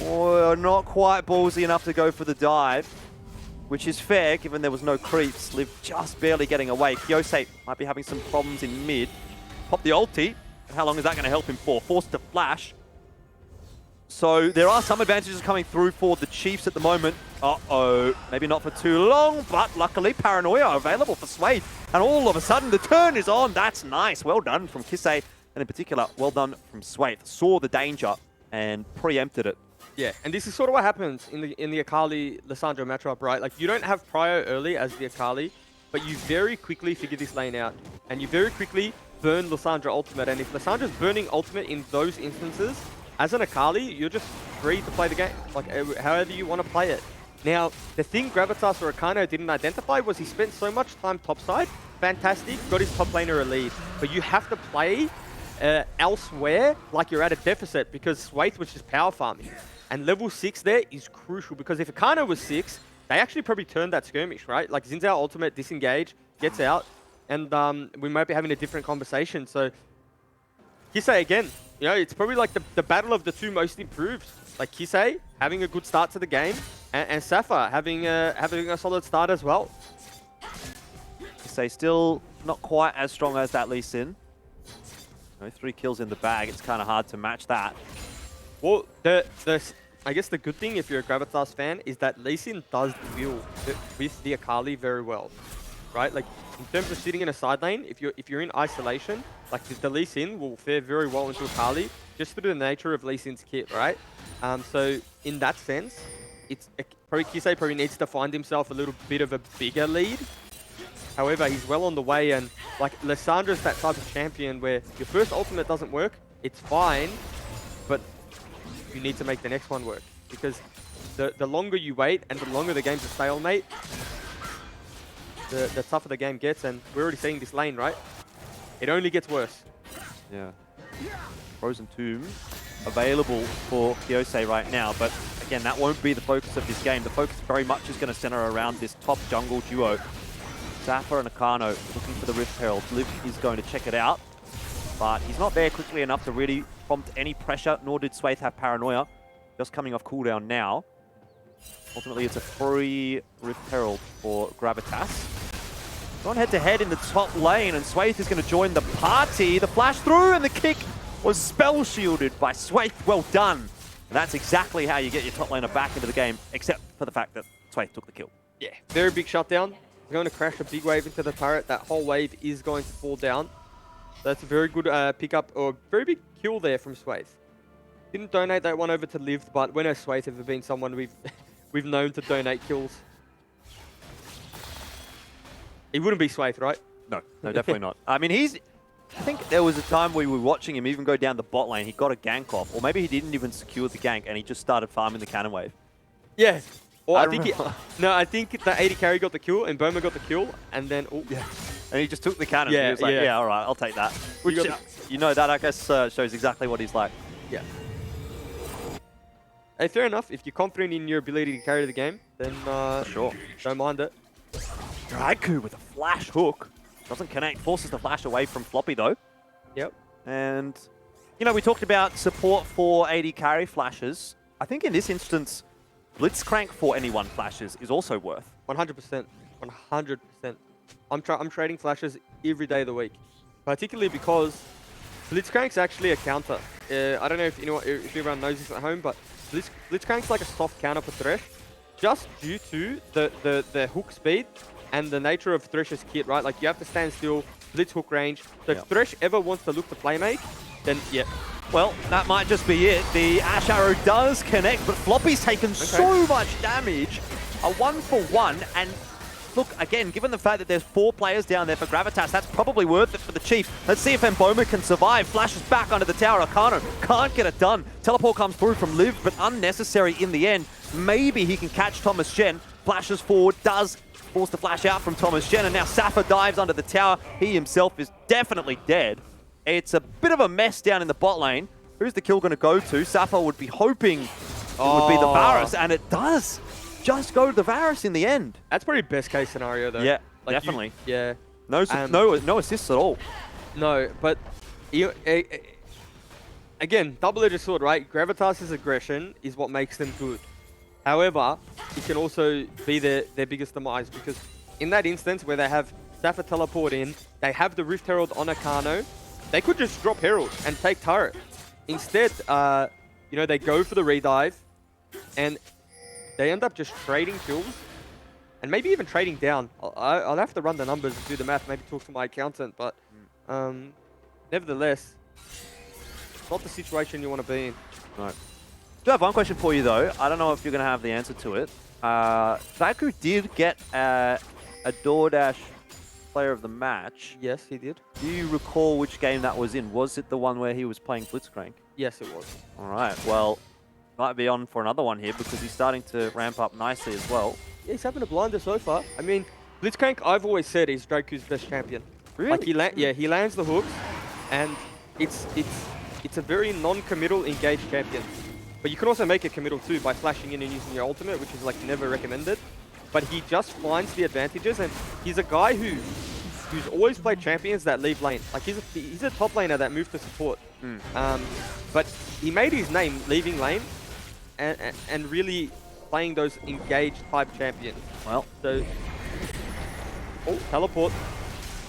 Oh, not quite ballsy enough to go for the dive, which is fair, given there was no creeps. Liv just barely getting away. Kyosei might be having some problems in mid. Pop the ulti. And how long is that going to help him for? Forced to flash. So there are some advantages coming through for the Chiefs at the moment. Uh-oh. Maybe not for too long, but luckily Paranoia available for Swade. And all of a sudden the turn is on. That's nice. Well done from Kisei. And in particular, well done from Swade. Saw the danger and preempted it. Yeah, and this is sort of what happens in the Akali-Lissandra matchup, right? Like, you don't have Prio early as the Akali, but you very quickly figure this lane out. And you very quickly burn Lissandra ultimate. And if Lissandra's burning ultimate in those instances, as an Akali, you're just free to play the game, like however you want to play it. Now, the thing Gravitas or Akano didn't identify was he spent so much time topside. Fantastic, got his top laner a lead. But you have to play elsewhere like you're at a deficit, because Swathe was just power farming. And level 6 there is crucial, because if Akano was 6, they actually probably turned that skirmish, right? Like, Xin Zhao ultimate, disengage, gets out, and we might be having a different conversation. So, Kisei again, you know, it's probably like the battle of the two most improved. Like, Kisei having a good start to the game, and Safa having a solid start as well. Kisei still not quite as strong as that Lee Sin. No, 3 kills in the bag, it's kind of hard to match that. Well, I guess the good thing, if you're a Gravitas fan, is that Lee Sin does deal with the Akali very well. right? Like in terms of sitting in a side lane, if you're in isolation, like the Lee Sin will fare very well into Akali just through the nature of Lee Sin's kit, right? So in that sense, it's probably Kisei probably needs to find himself a little bit of a bigger lead. However, he's well on the way, and like Lissandra's that type of champion where your first ultimate doesn't work, it's fine, but you need to make the next one work, because the longer you wait and the longer the game's a stalemate, the tougher the game gets, and we're already seeing this lane, right? It only gets worse. Yeah. Frozen Tomb available for Kyosei right now, but again, that won't be the focus of this game. The focus very much is going to center around this top jungle duo. Zaffa and Akano looking for the Rift Herald. Liv is going to check it out, but he's not there quickly enough to really prompt any pressure, nor did Swathe have Paranoia. Just coming off cooldown now. Ultimately, it's a free Rift Herald for Gravitas. Gone head-to-head in the top lane, and Swathe is going to join the party. The flash through, and the kick was spell shielded by Swathe. Well done. And that's exactly how you get your top laner back into the game, except for the fact that Swathe took the kill. Yeah, very big shutdown. He's going to crash a big wave into the turret. That whole wave is going to fall down. That's a very good pickup, or very big kill there from Swathe. Didn't donate that one over to Liv, but when has Swathe ever been someone we've known to donate kills? It wouldn't be Swathe, right? No, definitely not. I mean, I think there was a time where we were watching him even go down the bot lane. He got a gank off, or maybe he didn't even secure the gank, and he just started farming the cannon wave. Yeah. Or I think the 80 carry got the kill, and Boma got the kill, and then... Oh. Yeah. And he just took the cannon. Yeah, he was like, yeah. yeah, all right, I'll take that. Which, you know, that I guess shows exactly what he's like. Yeah. Hey, fair enough. If you're confident in your ability to carry the game, then Sure. Don't mind it. Draiku with a flash hook. Doesn't connect, forces the flash away from Floppy though. Yep. And, you know, we talked about support for AD carry flashes. I think in this instance, Blitzcrank for anyone flashes is also worth. 100%. 100%. I'm trading flashes every day of the week. Particularly because Blitzcrank's actually a counter. I don't know if everyone knows this at home, but Blitzcrank's like a soft counter for Thresh, just due to the hook speed and the nature of Thresh's kit, right? Like, you have to stand still, Blitz hook range. So if Thresh ever wants to look to playmate, then yeah. Well, that might just be it. The Ash Arrow does connect, but Floppy's taken so much damage. A 1-for-1, and look, again, given the fact that there's 4 players down there for Gravitas, that's probably worth it for the Chief. Let's see if Mboma can survive. Flashes back under the tower. Akano can't get it done. Teleport comes through from Liv, but unnecessary in the end. Maybe he can catch Thomas Jen. Flashes forward, does force the flash out from Thomas Jen, and now Safa dives under the tower. He himself is definitely dead. It's a bit of a mess down in the bot lane. Who's the kill going to go to? Safa would be hoping it would be the Varus, and it does just go to the Varus in the end. That's probably best case scenario though. Yeah, like definitely. Yeah. No assists at all. No, but again, double-edged sword, right? Gravitas' aggression is what makes them good. However, it can also be their biggest demise, because in that instance where they have Safa teleport in, they have the Rift Herald on Akano, they could just drop Herald and take turret. Instead, you know, they go for the redive, and they end up just trading kills, and maybe even trading down. I'll have to run the numbers and do the math, maybe talk to my accountant, but nevertheless, not the situation you want to be in. No. I do have one question for you though. I don't know if you're going to have the answer to it. Draiku did get a DoorDash player of the match. Yes, he did. Do you recall which game that was in? Was it the one where he was playing Blitzcrank? Yes, it was. All right. Well, might be on for another one here because he's starting to ramp up nicely as well. Yeah, he's having a blinder so far. I mean, Blitzcrank, I've always said, is Draku's best champion. Really? Like he lands the hooks, and it's a very non-committal engaged champion. But you can also make it committal too by flashing in and using your ultimate, which is like never recommended. But he just finds the advantages, and he's a guy who's always played champions that leave lane. Like he's a top laner that moved to support. But he made his name leaving lane and really playing those engaged type champions. Well, so teleport.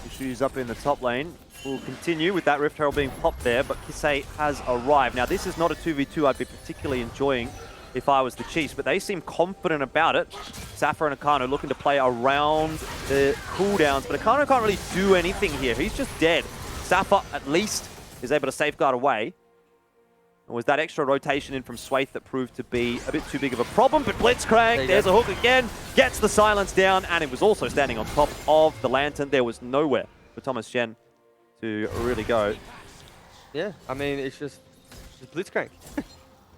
Issues up in the top lane. We'll continue with that Rift Herald being popped there, but Kisei has arrived. Now, this is not a 2v2 I'd be particularly enjoying. if I was the Chiefs, but they seem confident about it. Safa and Akano looking to play around the cooldowns, but Akano can't really do anything here. He's just dead. Safa, at least, is able to safeguard away. It was that extra rotation in from Swaith that proved to be a bit too big of a problem, but Blitzcrank, there's a hook again, gets the silence down, and it was also standing on top of the Lantern. There was nowhere for Thomas Chen to really go. Yeah, I mean, it's just Blitzcrank.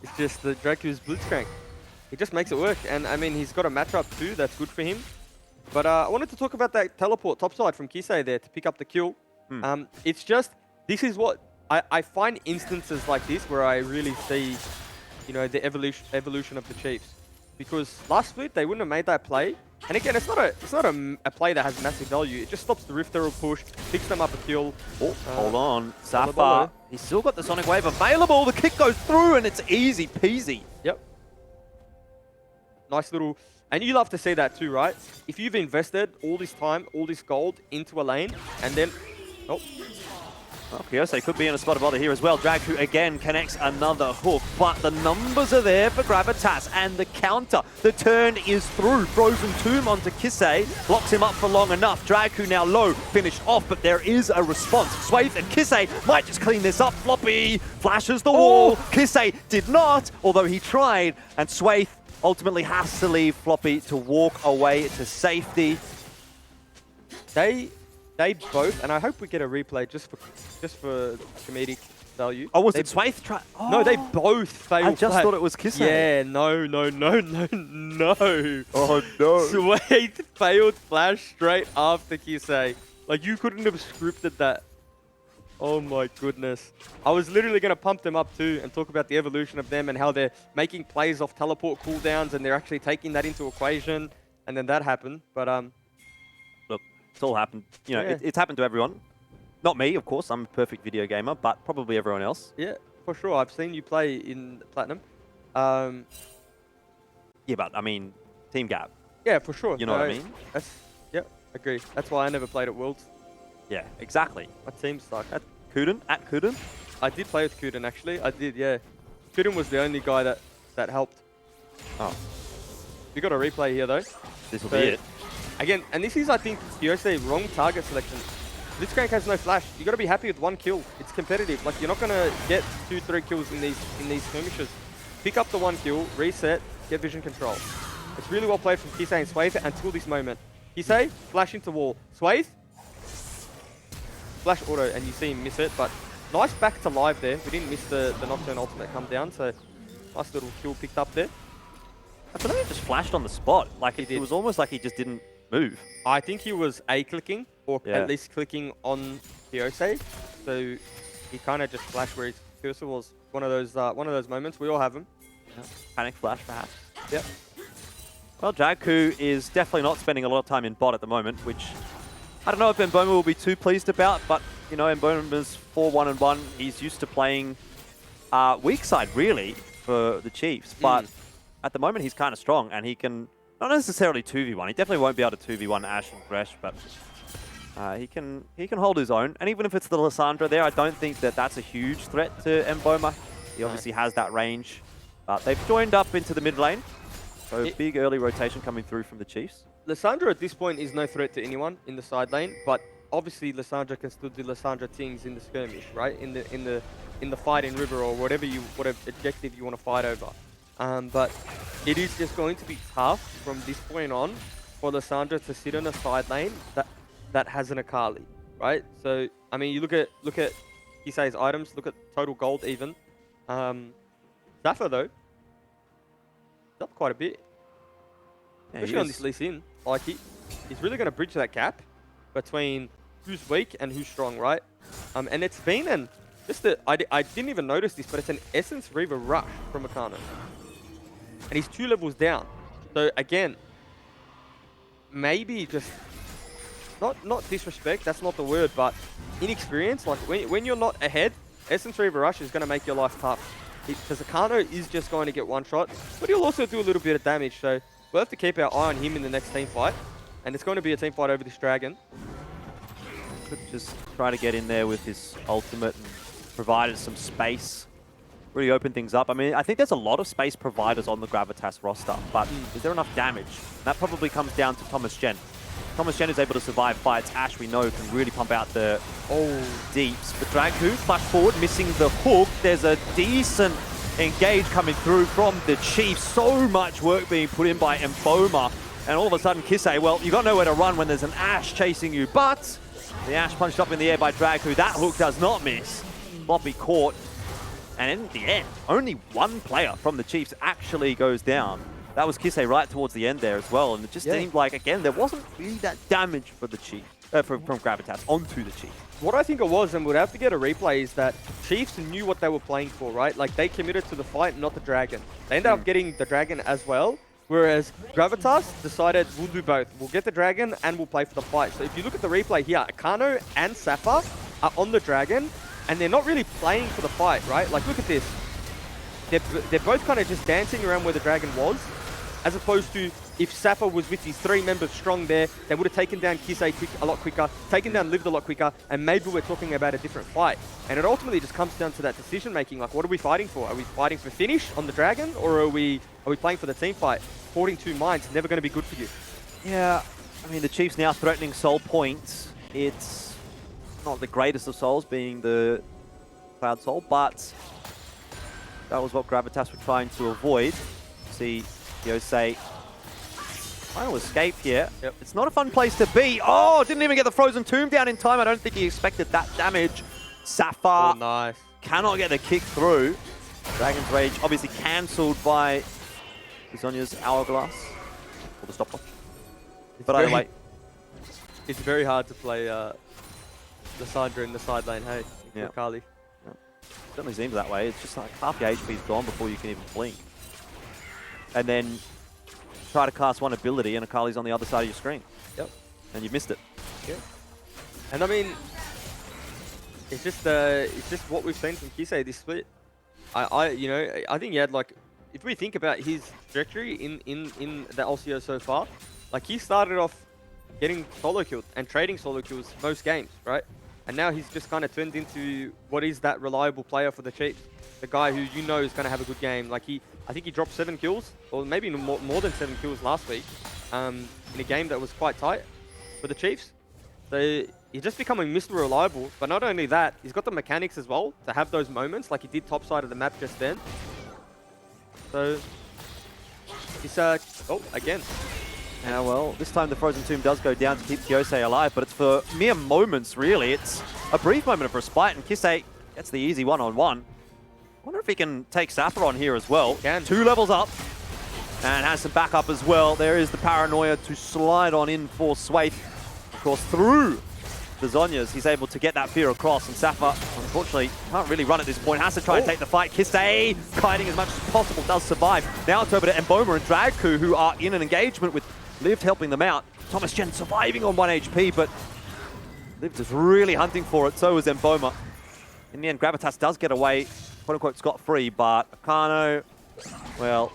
It's just the Draku's Blitzcrank. He just makes it work. And I mean, he's got a matchup too. That's good for him. But I wanted to talk about that teleport topside from Kisei there to pick up the kill. It's just, this is what, I find instances like this where I really see, you know, the evolution of the Chiefs. Because last split, they wouldn't have made that play. And again, it's not a play that has massive value. It just stops the Rift Arrow push, picks them up a kill. Oh, hold on. Safa, he's still got the Sonic Wave available. The kick goes through and it's easy peasy. Yep. Nice little... And you love to see that too, right? If you've invested all this time, all this gold into a lane, and then... Oh. Well, Kyose could be in a spot of bother here as well. Draku again connects another hook, but the numbers are there for Gravitas, and the counter. The turn is through. Frozen Tomb onto Kisei, blocks him up for long enough. Draku now low, finished off, but there is a response. Swaith and Kisei might just clean this up. Floppy flashes the wall. Kisei did not, although he tried, and Swaith ultimately has to leave Floppy to walk away to safety. They both, and I hope we get a replay just for comedic value. Oh, was it Swaith try? Oh. No, they both failed. I just thought it was Kisei. Yeah, no. Oh no. Swaith failed flash straight after Kisei. Like, you couldn't have scripted that. Oh my goodness. I was literally going to pump them up too and talk about the evolution of them and how they're making plays off teleport cooldowns and they're actually taking that into equation. And then that happened. But look, it's all happened. You know, it's happened to everyone. Not me, of course. I'm a perfect video gamer, but probably everyone else. Yeah, for sure. I've seen you play in Platinum. Yeah, but I mean, team gap. Yeah, for sure. You know what I mean? Yep, agree. That's why I never played at Worlds. Yeah, exactly. My team sucked. At Kuden? I did play with Kuden, actually. I did, yeah. Kuden was the only guy that helped. Oh. We got a replay here, though. This will be it. Again, and this is, I think, Kyose wrong target selection. Blitzcrank has no flash. You got to be happy with one kill. It's competitive. Like, you're not going to get 2-3 kills in these skirmishes. Pick up the one kill, reset, get vision control. It's really well played from Kisei and Swaith until this moment. Kisei, flash into wall. Swaith, flash auto, and you see him miss it, but nice back to live there. We didn't miss the Nocturne ultimate come down, so nice little kill picked up there. I thought he just flashed on the spot. Like, it was almost like he just didn't move. I think he was A-clicking, or at least clicking on Kyose, so he kind of just flashed where his cursor was. One of those moments. We all have them. Yeah. Panic flash, perhaps. Yep. Well, Draku is definitely not spending a lot of time in bot at the moment, which I don't know if Mboma will be too pleased about, but, you know, Mboma's 4-1-1. He's used to playing weak side, really, for the Chiefs. But at the moment, he's kind of strong, and he can, not necessarily 2v1. He definitely won't be able to 2v1 Ash and Thresh, but he can hold his own. And even if it's the Lissandra there, I don't think that that's a huge threat to Mboma. He obviously has that range. But they've joined up into the mid lane. So big early rotation coming through from the Chiefs. Lissandra at this point is no threat to anyone in the side lane, but obviously Lissandra can still do Lissandra things in the skirmish, right? In the fight in River or whatever objective you want to fight over. But it is just going to be tough from this point on for Lissandra to sit on a side lane that has an Akali, right? So I mean, you look at Kisei's items, look at total gold even. Safa though, it's up quite a bit. Yeah, especially on this Lee Sin. Like, he's really going to bridge that gap between who's weak and who's strong, right? And it's been I didn't even notice this, but it's an Essence Reaver rush from Akano. And he's 2 levels down. So again, maybe just, not disrespect, that's not the word, but inexperience. Like, when you're not ahead, Essence Reaver rush is going to make your life tough. Because Akano is just going to get one shot, but he'll also do a little bit of damage, so we'll have to keep our eye on him in the next team fight. And it's going to be a team fight over this dragon. Could just try to get in there with his ultimate and provided some space really open things up. I mean, I think there's a lot of space providers on the Gravitas roster, but is there enough damage? That probably comes down to Thomas Jen. Thomas Jen is able to survive fights. Ash, we know, can really pump out the deeps. But Dragku, flash forward, missing the hook. There's a decent engage coming through from the Chief. So much work being put in by Mboma. And all of a sudden, Kisei, well, you got nowhere to run when there's an Ash chasing you. But the Ash punched up in the air by Dragku. That hook does not miss. Floppy caught. And in the end, only one player from the Chiefs actually goes down. That was Kisei right towards the end there as well. And it just seemed like, again, there wasn't really that damage for the Chief, from Gravitas onto the Chief. What I think it was, and we'd have to get a replay, is that Chiefs knew what they were playing for, right? Like, they committed to the fight, not the Dragon. They ended up getting the Dragon as well, whereas Gravitas decided, we'll do both. We'll get the Dragon, and we'll play for the fight. So if you look at the replay here, Akano and Safa are on the Dragon, and they're not really playing for the fight, right? Like, look at this. They're both kind of just dancing around where the Dragon was, as opposed to if Safa was with his 3 members strong there, they would have taken down Kisei a lot quicker, taken down Lived a lot quicker, and maybe we're talking about a different fight. And it ultimately just comes down to that decision making. Like, what are we fighting for? Are we fighting for finish on the Dragon, or are we playing for the team fight? Hoarding 2 mines is never going to be good for you. Yeah, I mean, the Chiefs now threatening soul points. It's not the greatest of souls, being the Cloud Soul, but that was what Gravitas were trying to avoid. See Yosei trying to escape here. Yep. It's not a fun place to be. Oh, didn't even get the Frozen Tomb down in time. I don't think he expected that damage. Sapphire Nice. cannot get the kick through. Dragon's Rage obviously cancelled by Zonya's Hourglass. Or the stopwatch. But either way. It's very hard to play the Syndra in the side lane, hey? Yeah. Akali. Certainly seems that way. It's just like half your HP is gone before you can even blink. And then try to cast one ability and Akali's on the other side of your screen. Yep. And you've missed it. Yeah. And I mean, it's just what we've seen from Kisei this split. I think he had, like, if we think about his trajectory in the LCO so far, like, he started off getting solo killed and trading solo kills most games, right? And now he's just kind of turned into what is that reliable player for the Chiefs. The guy who you know is going to have a good game. Like, I think he dropped 7 kills, or maybe more than 7 kills last week, in a game that was quite tight for the Chiefs. So he's just becoming Mr. Reliable. But not only that, he's got the mechanics as well to have those moments, like he did top side of the map just then. So he's again. Yeah, well, this time the Frozen Tomb does go down to keep Kyosei alive, but it's for mere moments, really. It's a brief moment of respite, and Kisei gets the easy one-on-one. I wonder if he can take Sapphire on here as well. Can. 2 levels up, and has some backup as well. There is the Paranoia to slide on in for Swaith. Of course, through the Zonyas, he's able to get that fear across, and Sapphire, unfortunately, can't really run at this point. Has to try and take the fight. Kisei, kiting as much as possible, does survive. Now it's over to Mboma and Dragku, who are in an engagement with Lived helping them out. Thomas Jen surviving on 1 HP, but Lived is really hunting for it. So is Mboma. In the end, Gravitas does get away, quote-unquote, scot-free, but Akano, well,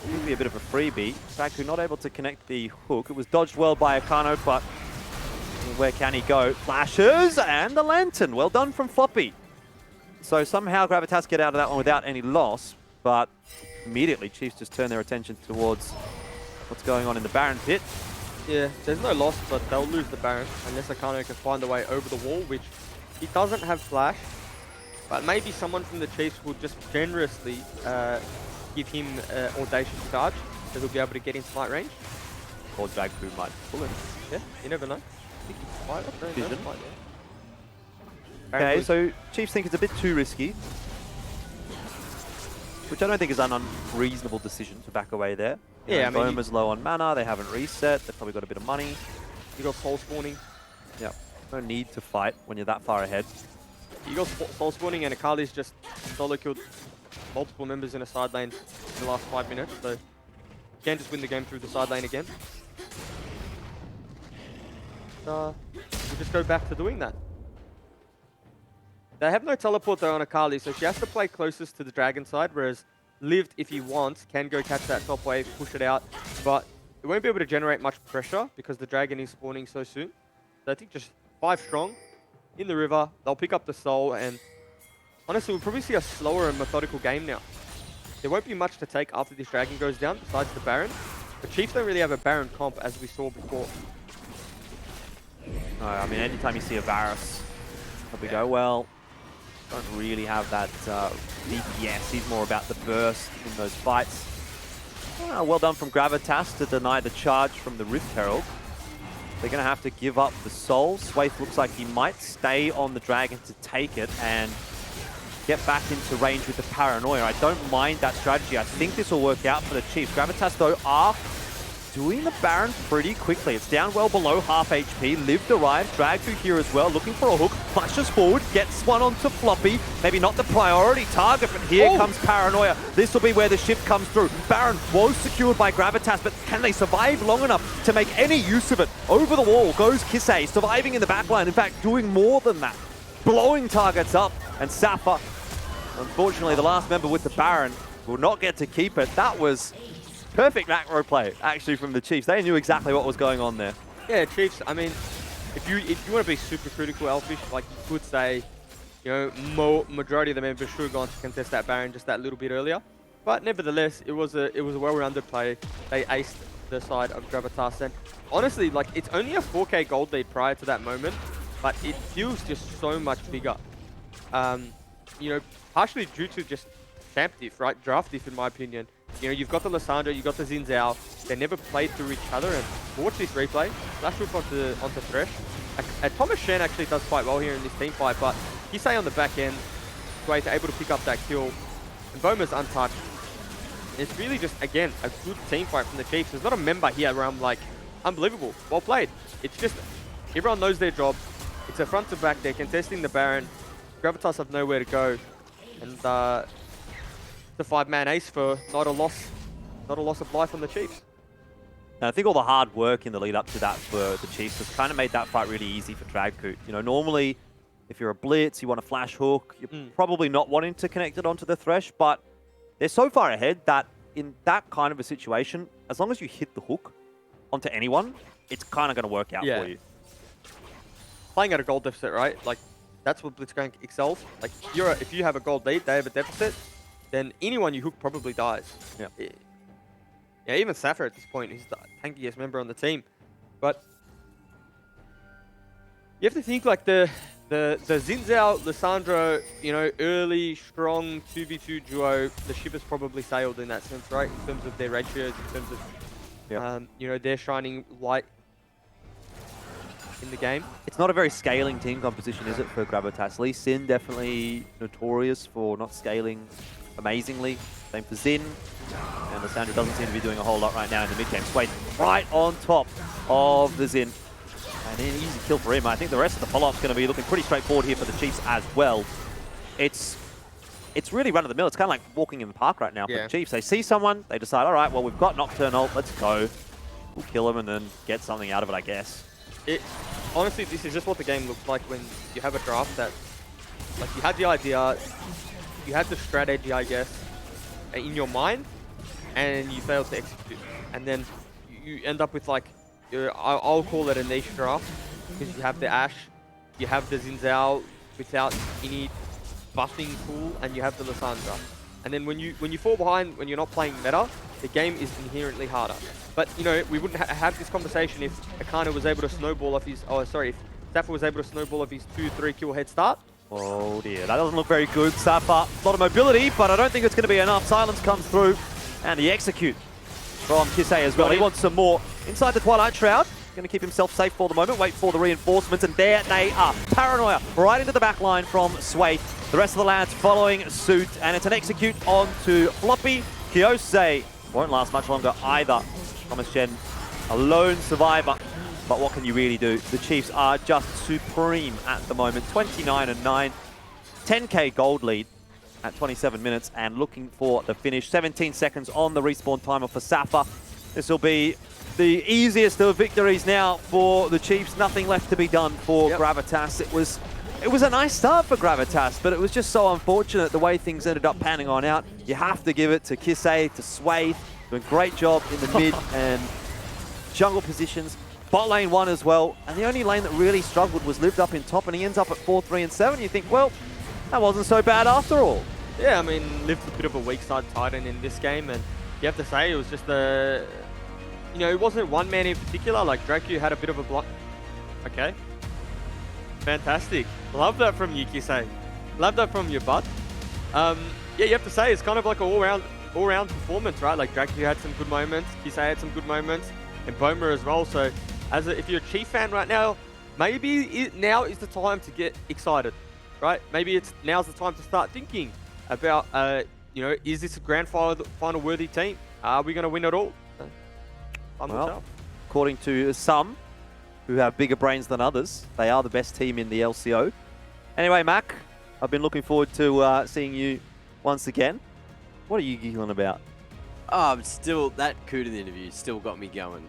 it would be a bit of a freebie. Dragku not able to connect the hook. It was dodged well by Akano, but where can he go? Flashes and the Lantern. Well done from Floppy. So somehow Gravitas get out of that one without any loss, but immediately Chiefs just turn their attention towards what's going on in the Baron pit. Yeah, there's no loss, but they'll lose the Baron unless Akano can find a way over the wall, which he doesn't have flash. But maybe someone from the Chiefs will just generously give him Audacious Charge, so he'll be able to get in smite range. Or Dragku might pull it. Yeah, you never know. I think he's smite. I don't know, Vision. smite, yeah. Okay, so Chiefs think it's a bit too risky, which I don't think is an unreasonable decision to back away there. Yeah, I mean, Boma's low on mana, they haven't reset, they've probably got a bit of money. You got soul spawning. Yeah, no need to fight when you're that far ahead. You got soul spawning, and Akali's just solo killed multiple members in a side lane in the last 5 minutes, so you can just win the game through the side lane again. We just go back to doing that. They have no teleport though on Akali, so she has to play closest to the dragon side, whereas Lived, if he wants, can go catch that top wave, push it out, but it won't be able to generate much pressure because the dragon is spawning so soon. So I think just 5 strong in the river, they'll pick up the soul, and honestly, we'll probably see a slower and methodical game now. There won't be much to take after this Dragon goes down, besides the Baron. The Chiefs don't really have a Baron comp, as we saw before. No, I mean, anytime you see a Varus, we go, well, don't really have that DPS. He's more about the burst in those fights. Well done from Gravitas to deny the charge from the Rift Herald. They're going to have to give up the soul. Swaith looks like he might stay on the Dragon to take it and get back into range with the Paranoia. I don't mind that strategy. I think this will work out for the Chiefs. Gravitas, though, are doing the Baron pretty quickly. It's down well below half HP. Liv arrives, dragged through here as well, looking for a hook. Flashes forward, gets one onto Floppy. Maybe not the priority target, but here comes Paranoia. This will be where the shift comes through. Baron was secured by Gravitas, but can they survive long enough to make any use of it? Over the wall goes Kisei, surviving in the backline. In fact, doing more than that. Blowing targets up, and Safa, unfortunately, the last member with the Baron, will not get to keep it. That was perfect macro play, actually, from the Chiefs. They knew exactly what was going on there. Yeah, Chiefs, I mean, if you want to be super critical, Elfish, like you could say, you know, majority of the members should have gone to contest that Baron just that little bit earlier. But nevertheless, it was a well-rounded play. They aced the side of Gravitas. And honestly, like, it's only a 4K gold lead prior to that moment, but it feels just so much bigger. You know, partially due to just champ diff, right? Draft diff, in my opinion. You know, you've got the Lissandra, you've got the Xin Zhao. They never played through each other, and watch this replay. Flash whip onto Thresh. Thomas Shen actually does quite well here in this team fight, but Kisei on the back end, Swaith able to pick up that kill. And Boma's untouched. It's really just, again, a good team fight from the Chiefs. There's not a member here where I'm like, unbelievable, well played. It's just, everyone knows their job. It's a front to back, they're contesting the Baron. Gravitas have nowhere to go. And the 5-man ace for not a loss of life on the Chiefs. And I think all the hard work in the lead up to that for the Chiefs has kind of made that fight really easy for Dragcoot. You know, normally, if you're a blitz, you want a flash hook, you're probably not wanting to connect it onto the Thresh, but they're so far ahead that in that kind of a situation, as long as you hit the hook onto anyone, it's kind of going to work out for you. Playing at a gold deficit, right? Like, that's what Blitzcrank excels. Like, if you have a gold lead, they have a deficit, then anyone you hook probably dies. Yeah, even Safa at this point is the tankiest member on the team. But you have to think like the Xin Zhao, Lissandra, you know, early, strong 2v2 duo, the ship has probably sailed in that sense, right? In terms of their ratios, in terms of, you know, their shining light in the game. It's not a very scaling team composition, is it, for Gravitas? Lee Sin definitely notorious for not scaling amazingly. Same for Xin. And Lissandra doesn't seem to be doing a whole lot right now in the mid-game. Swaith right on top of the Xin. And an easy kill for him. I think the rest of the follow-up's going to be looking pretty straightforward here for the Chiefs as well. It's really run-of-the-mill. It's kind of like walking in the park right now for the Chiefs. They see someone, they decide, all right, well, we've got Nocturnal, let's go. We'll kill him and then get something out of it, I guess. Honestly, this is just what the game looks like when you have a draft that, like, you had the idea, you had the strategy, I guess, in your mind, and you fail to execute. And then you end up with, like, I'll call it a niche draft, because you have the Ashe, you have the Xin Zhao without any buffing pool, and you have the Lissandra. And then when you fall behind, when you're not playing meta, the game is inherently harder. But, you know, we wouldn't have this conversation if Akana was able to snowball off his, if Safa was able to snowball off his 2-3 kill head start. Oh dear, that doesn't look very good. Safa, a lot of mobility, but I don't think it's going to be enough. Silence comes through, and the execute from Kisei as well. He wants some more. Inside the Twilight Shroud, going to keep himself safe for the moment, wait for the reinforcements, and there they are. Paranoia right into the back line from Swaith. The rest of the lads following suit, and it's an execute onto Floppy. Kyosei won't last much longer either. Thomas Shen, a lone survivor. But what can you really do? The Chiefs are just supreme at the moment. 29-9, 10k gold lead at 27 minutes, and looking for the finish. 17 seconds on the respawn timer for Safa. This will be the easiest of victories now for the Chiefs. Nothing left to be done for Gravitas. It was a nice start for Gravitas, but it was just so unfortunate the way things ended up panning on out. You have to give it to Kisei, to Swaith, doing a great job in the mid and jungle positions. Bot lane won as well, and the only lane that really struggled was Lived up in top, and he ends up at 4-3-7. You think, well, That wasn't so bad after all. Yeah, I mean, Liv's a bit of a weak side Titan in this game, and you have to say it was just a, it wasn't one man in particular. Like Dracu had a bit of a block. Okay, fantastic. Love that from you, Kisei. Love that from your bud. Yeah, you have to say it's kind of like an all-round performance, right? Like Dracu had some good moments, Kisei had some good moments, and Boma as well. So, if you're a Chief fan right now, maybe now is the time to get excited, right? Maybe now's the time to start thinking about, is this a grand final worthy team? Are we going to win it all? Well, according to some who have bigger brains than others, they are the best team in the LCO. Anyway, Mac, I've been looking forward to seeing you once again. What are you giggling about? Oh, that coup to the interview still got me going.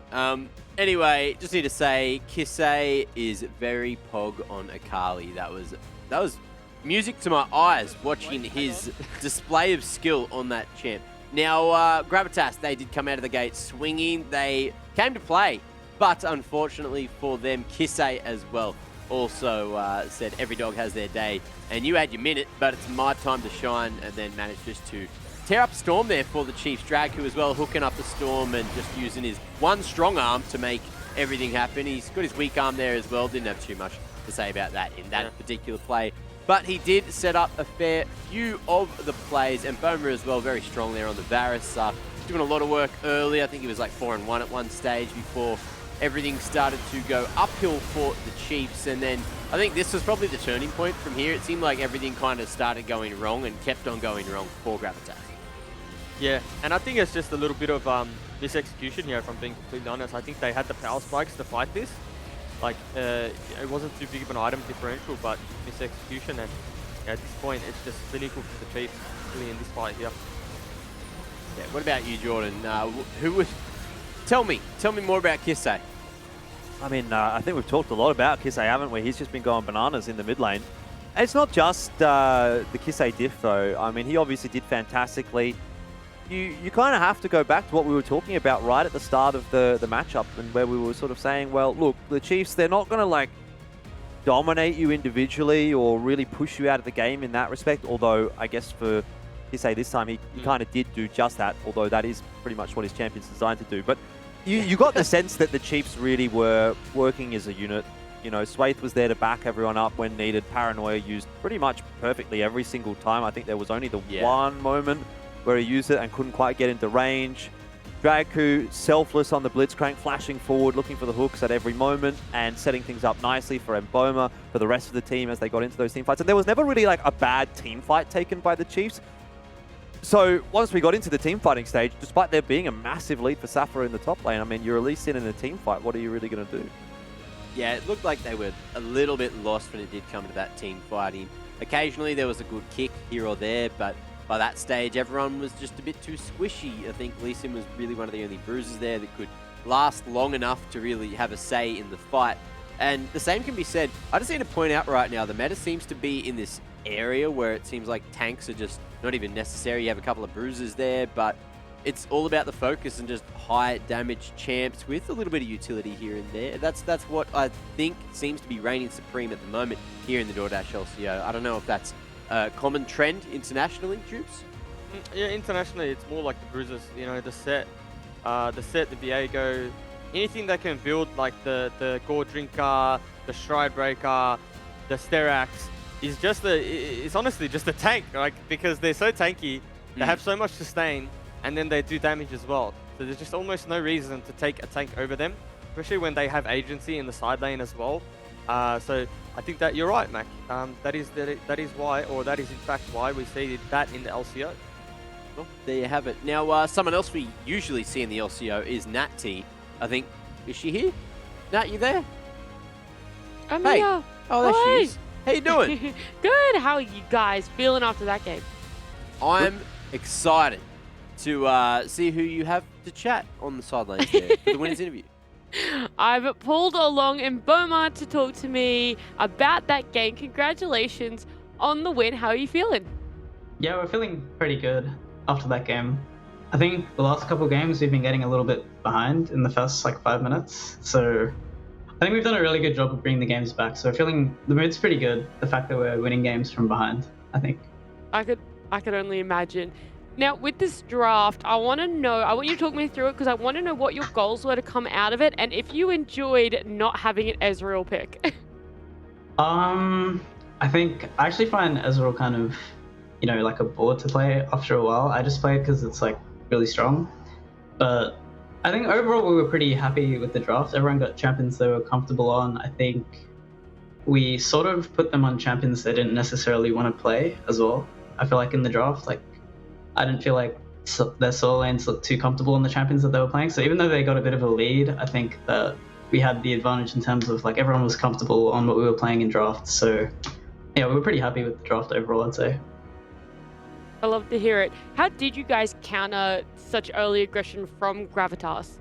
Anyway, just need to say, Kisei is very pog on Akali. That was music to my eyes watching his display of skill on that champ. Now, Gravitas, they did come out of the gate swinging. They came to play, but unfortunately for them, Kisei as well also said every dog has their day. And you had your minute, but it's my time to shine, and then managed just to tear up a Storm there for the Chiefs. Dracu as well, hooking up the Storm and just using his one strong arm to make everything happen. He's got his weak arm there as well. Didn't have too much to say about that in that particular play. But he did set up a fair few of the plays, and Boma as well, very strong there on the Varus. Doing a lot of work early. I think he was like 4-1 at one stage before everything started to go uphill for the Chiefs. And then I think this was probably the turning point from here. It seemed like everything kind of started going wrong and kept on going wrong for Gravitas. Yeah, and I think it's just a little bit of misexecution here, if I'm being completely honest. I think they had the power spikes to fight this. Like, it wasn't too big of an item differential, but misexecution, and at this point, it's just clinical for the Chiefs, really, in this fight here. Yeah, what about you, Jordan? Tell me more about Kisei. I mean, I think we've talked a lot about Kisei, haven't we? He's just been going bananas in the mid lane. And it's not just the Kisei diff, though. I mean, he obviously did fantastically. You kind of have to go back to what we were talking about right at the start of the matchup, and where we were sort of saying, well, look, the Chiefs, they're not going to like dominate you individually or really push you out of the game in that respect, although I guess for Kisei this time, he kind of did do just that, although that is pretty much what his champion's designed to do. But you got the sense that the Chiefs really were working as a unit. Swaith was there to back everyone up when needed. Paranoia used pretty much perfectly every single time. I think there was only the one moment where he used it and couldn't quite get into range. Dracu, selfless on the Blitzcrank, flashing forward, looking for the hooks at every moment, and setting things up nicely for Mboma, for the rest of the team as they got into those team fights. And there was never really like a bad team fight taken by the Chiefs. So once we got into the team fighting stage, despite there being a massive lead for Safa in the top lane, I mean, you're at least in a team fight. What are you really going to do? Yeah, it looked like they were a little bit lost when it did come to that team fighting. Occasionally there was a good kick here or there, but by that stage, everyone was just a bit too squishy. I think Lee Sin was really one of the only bruisers there that could last long enough to really have a say in the fight. And the same can be said. I just need to point out right now, the meta seems to be in this area where it seems like tanks are just not even necessary. You have a couple of bruisers there, but it's all about the focus and just high damage champs with a little bit of utility here and there. That's what I think seems to be reigning supreme at the moment here in the DoorDash LCO. I don't know if that's a common trend internationally, Jupes? Yeah, internationally, it's more like the bruisers. The set, the Viego, anything that can build like the Gore Drinker, the Stride Breaker, the Sterax is it's honestly just a tank, like, because they're so tanky, they have so much sustain, and then they do damage as well. So there's just almost no reason to take a tank over them, especially when they have agency in the side lane as well. So I think that you're right, Mac. That is why, or that is in fact why we see that in the LCO. Well, there you have it. Now, someone else we usually see in the LCO is Nat T. I think, is she here? Nat, you there? I'm hey. here. Oh, there she is. How you doing? Good. How are you guys feeling after that game? I'm excited to see who you have to chat on the sidelines there for the winners interview. I've pulled along Mboma to talk to me about that game. Congratulations on the win. How are you feeling? Yeah, we're feeling pretty good after that game. I think the last couple of games we've been getting a little bit behind in the first 5 minutes. So I think we've done a really good job of bringing the games back. So we're feeling the mood's pretty good. The fact that we're winning games from behind. I think. I could only imagine. Now, with this draft, I want you to talk me through it because I want to know what your goals were to come out of it and if you enjoyed not having an Ezreal pick. I think I actually find Ezreal kind of, like a bore to play after a while. I just play it because it's like really strong. But I think overall we were pretty happy with the draft. Everyone got champions they were comfortable on. I think we sort of put them on champions they didn't necessarily want to play as well. I feel like in the draft, like I didn't feel like their solo lanes looked too comfortable in the champions that they were playing. So even though they got a bit of a lead, I think that we had the advantage in terms of like everyone was comfortable on what we were playing in draft. So yeah, we were pretty happy with the draft overall, I'd say. I love to hear it. How did you guys counter such early aggression from Gravitas?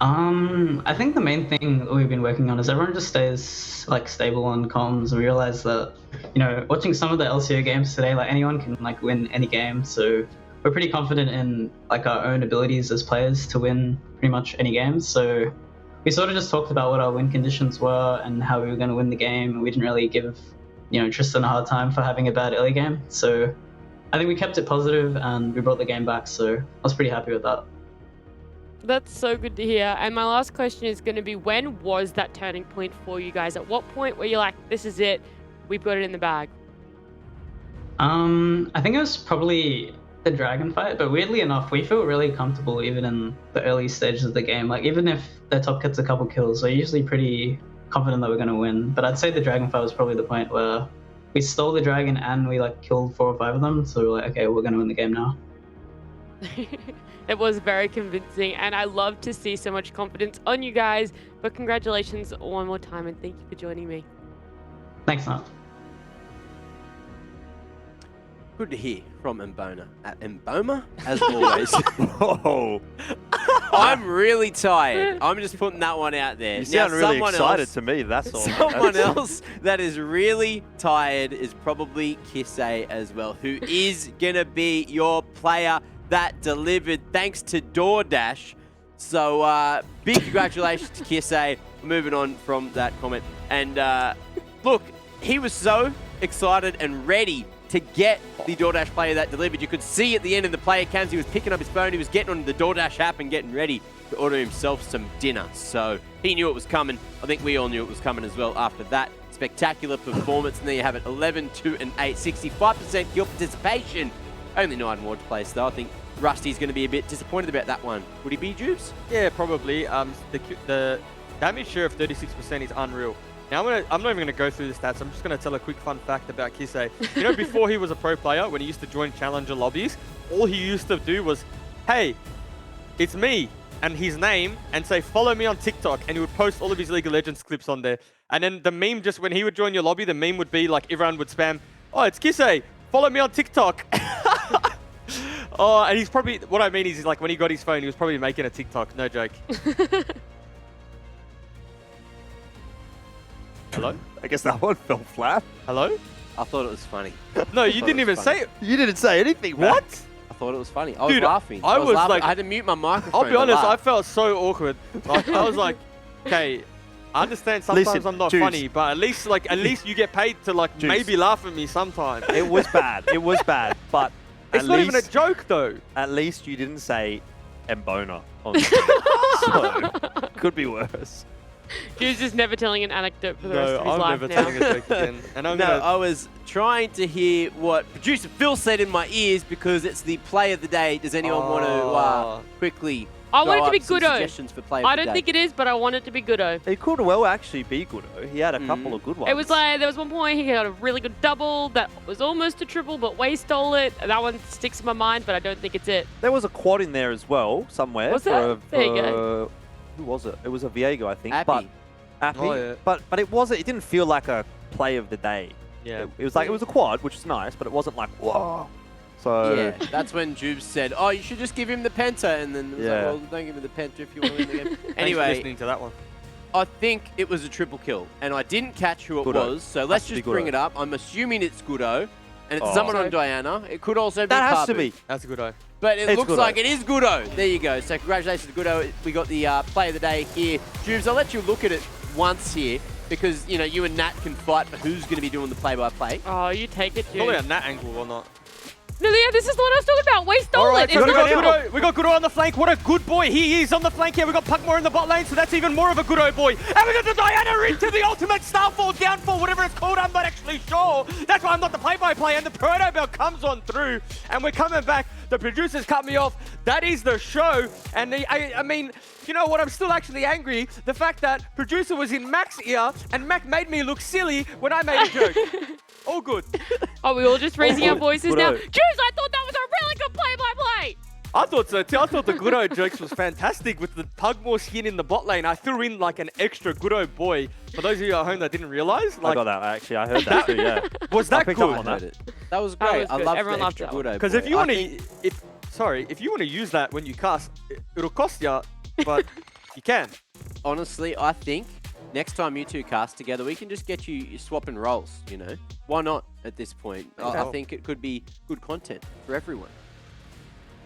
I think the main thing that we've been working on is everyone just stays like stable on comms, and we realize that, watching some of the LCO games today, like anyone can like win any game. So we're pretty confident in like our own abilities as players to win pretty much any game. So we sort of just talked about what our win conditions were and how we were going to win the game. And we didn't really give, Tristan a hard time for having a bad early game. So I think we kept it positive and we brought the game back. So I was pretty happy with that. That's so good to hear. And my last question is going to be, when was that turning point for you guys? At what point were you like, this is it, we've got it in the bag? I think it was probably the dragon fight, but weirdly enough, we feel really comfortable even in the early stages of the game. Like even if their top gets a couple kills, we're usually pretty confident that we're going to win. But I'd say the dragon fight was probably the point where we stole the dragon and we like killed 4 or 5 of them. So we're like, okay, we're going to win the game now. It was very convincing, and I love to see so much confidence on you guys. But congratulations one more time, and thank you for joining me. Thanks, Nat. Good to hear from Mbona. At Mboma, as always. Whoa. I'm really tired. I'm just putting that one out there. You sound really someone excited else, to me, that's all. Someone else that is really tired is probably Kisei as well, who is going to be your player that delivered thanks to DoorDash. So big congratulations to Kisei. Moving on from that comment. And look, he was so excited and ready to get the DoorDash player that delivered. You could see at the end of the player cams, he was picking up his phone, he was getting on the DoorDash app and getting ready to order himself some dinner. So he knew it was coming. I think we all knew it was coming as well after that spectacular performance. And there you have it, 11, 2, and 8, 65% kill participation. Only 9 wards placed though. I think Rusty's going to be a bit disappointed about that one. Would he be, Jubes? Yeah, probably. The damage share of 36% is unreal. Now I'm not even going to go through the stats. I'm just going to tell a quick fun fact about Kisei. Before he was a pro player, when he used to join challenger lobbies, all he used to do was, hey, it's me, and his name, and say, follow me on TikTok, and he would post all of his League of Legends clips on there. And then the meme, just when he would join your lobby, the meme would be like, everyone would spam, oh, it's Kisei, follow me on TikTok. Oh, and he's probably, what I mean is like when he got his phone, he was probably making a TikTok, no joke. Hello? I guess that one fell flat. Hello? I thought it was funny. No, you didn't even say it. You didn't say anything, man. What? I thought it was funny. I was Dude, laughing. I was laughing. like- I had to mute my microphone. I'll be honest, to I laugh. felt so awkward. Like, I was like, okay, I understand sometimes Listen, I'm not Juice. funny, but at least you get paid to like Juice. maybe laugh at me sometime. It was bad. It was bad. But It's not even a joke though. At least you didn't say Mbona on the screen. So, could be worse. Juice is never telling an anecdote for the rest No, of his I'm life never now. telling a joke again. And I'm No, gonna... I was trying to hear what producer Phil said in my ears because it's the play of the day. Does anyone want to quickly I want it to be throw up some Goodo. suggestions for play of I the don't day? think it is, but I want it to be Goodo. It could well actually be good. He had a couple of good ones. It was like, there was one point he got a really good double that was almost a triple, but Way stole it. That one sticks in my mind, but I don't think it's it. There was a quad in there as well, somewhere. Was there? There you go. Who was it? It was a Viego, I think. Appy. But Appy. Oh, yeah. But it wasn't. It didn't feel like a play of the day. Yeah. It was like it was a quad, which is nice, but it wasn't like whoa. So Yeah, that's when Jubes said, oh, you should just give him the penta. And then it was like, Yeah. well, don't give him the penta if you want to win the game. Thanks for Anyway, listening to that one. I think it was a triple kill. And I didn't catch who it Goodo. was. So let's Has to be just bring Goodo. it up. I'm assuming it's Goodo. And it's Oh. someone on Diana. It could also be that has to Kabu. be. That's a good eye. But it It's looks Goodo. like it is Goodo. There you go. So congratulations to Goodo. We got the play of the day here. Jubes, I'll let you look at it once here. because, you know, you and Nat can fight for who's going to be doing the play-by-play. Oh, you take it, Probably Jude. a nat angle or not. No, yeah, this is what I was talking about. We stole Alright, it. It's not we got Guro on the flank. What a good boy he is on the flank here. We got Puckmore in the bot lane, so that's even more of a Guro boy. And we got the Diana into the ultimate Starfall, Downfall, whatever it's called. I'm not actually sure. That's why I'm not the play-by-play. And the Proto Bell comes on through, and we're coming back. The producers cut me off. That is the show. And I mean, you know what? I'm still actually angry. The fact that producer was in Mac's ear, and Mac made me look silly when I made a joke. All good. Are we all just raising our voices now? Guro. Juice, I thought that was a really good play-by-play. I thought so too. I thought the Guro jokes was fantastic with the Pugmore skin in the bot lane. I threw in like an extra Guro boy. For those of you at home that didn't realize, I like, got that, actually. I heard that too, yeah. was I that picked up good? on that. That was That great. was I good. love Everyone the loved extra that one. Gudo Because boy. if you I want think- to, if you want to use that when you cast, it'll cost you, but you can. honestly, I think next time you two cast together, we can just get you swapping roles, you know? Why not at this point? I think it could be good content for everyone.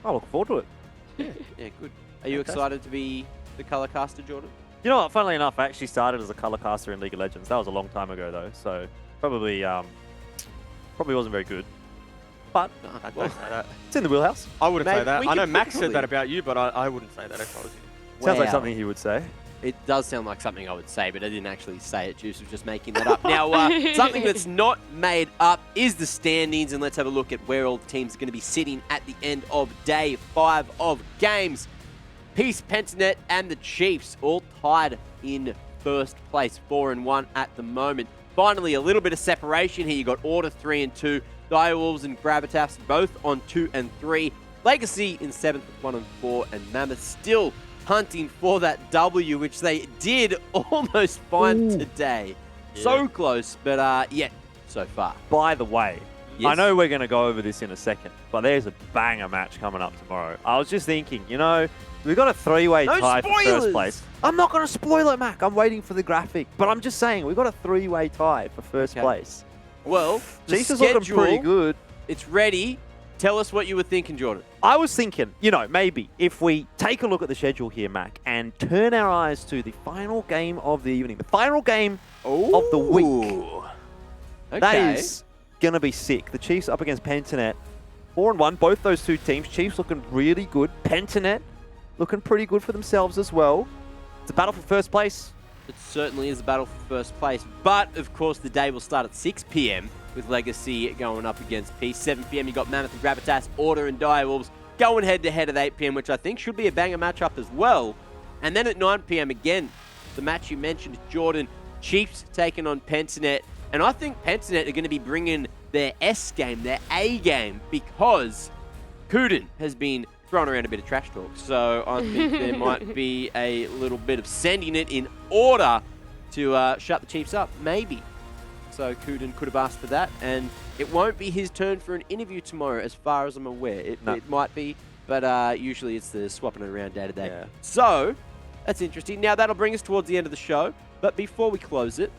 I look forward to it. Yeah, good. Are you excited to be the color caster, Jordan? You know what? Funnily enough, I actually started as a color caster in League of Legends. That was a long time ago, though, so probably wasn't very good. But I don't say that. it's in the wheelhouse. I wouldn't Mate, say that. we I know could Max said probably- that about you, but I wouldn't say that if I was you. Sounds like Wow. something he would say. It does sound like something I would say, but I didn't actually say it. Juice was just making that up. Now, something that's not made up is the standings, and let's have a look at where all the teams are going to be sitting at the end of day 5 of games. Peace, Pentanet, and the Chiefs all tied in first place, 4-1 at the moment. Finally, a little bit of separation here. You got Order 3 and 2, Direwolves and Gravitas both on 2 and 3, Legacy in 7th, 1 and 4, and Mammoth still hunting for that W, which they did almost find today. So close, but yet so far. By the way, I Yes. know we're going to go over this in a second, but there's a banger match coming up tomorrow. I was just thinking, you know, we've got a 3-way No tie for spoilers! first place. I'm not going to spoil it, Mac. I'm waiting for the graphic. But I'm just saying, we've got a 3-way tie for first Okay. place. Well, the Chiefs is looking schedule, pretty good. It's ready. Tell us what you were thinking, Jordan. I was thinking, you know, maybe if we take a look at the schedule here, Mac, and turn our eyes to the final game of the evening, the final game of the week. Okay. That is going to be sick. The Chiefs up against Pentanet. 4-1, both those two teams. Chiefs looking really good. Pentanet looking pretty good for themselves as well. It's a battle for first place. It certainly is a battle for first place, but of course the day will start at 6 p.m. with Legacy going up against Peace. 7 p.m. you got Mammoth and Gravitas, Order and Direwolves going head-to-head at 8 p.m., which I think should be a banger matchup as well. And then at 9 p.m. again, the match you mentioned, Jordan, Chiefs taking on Pentanet. And I think Pentanet are going to be bringing their S game, their A game, because Kuden has been throwing around a bit of trash talk. So I think there might be a little bit of sending it in order to shut the Chiefs up, maybe. So Kuden could have asked for that, and it won't be his turn for an interview tomorrow, as far as I'm aware. It might be, but usually it's the swapping it around day to day. Yeah. So that's interesting. Now that'll bring us towards the end of the show. But before we close it,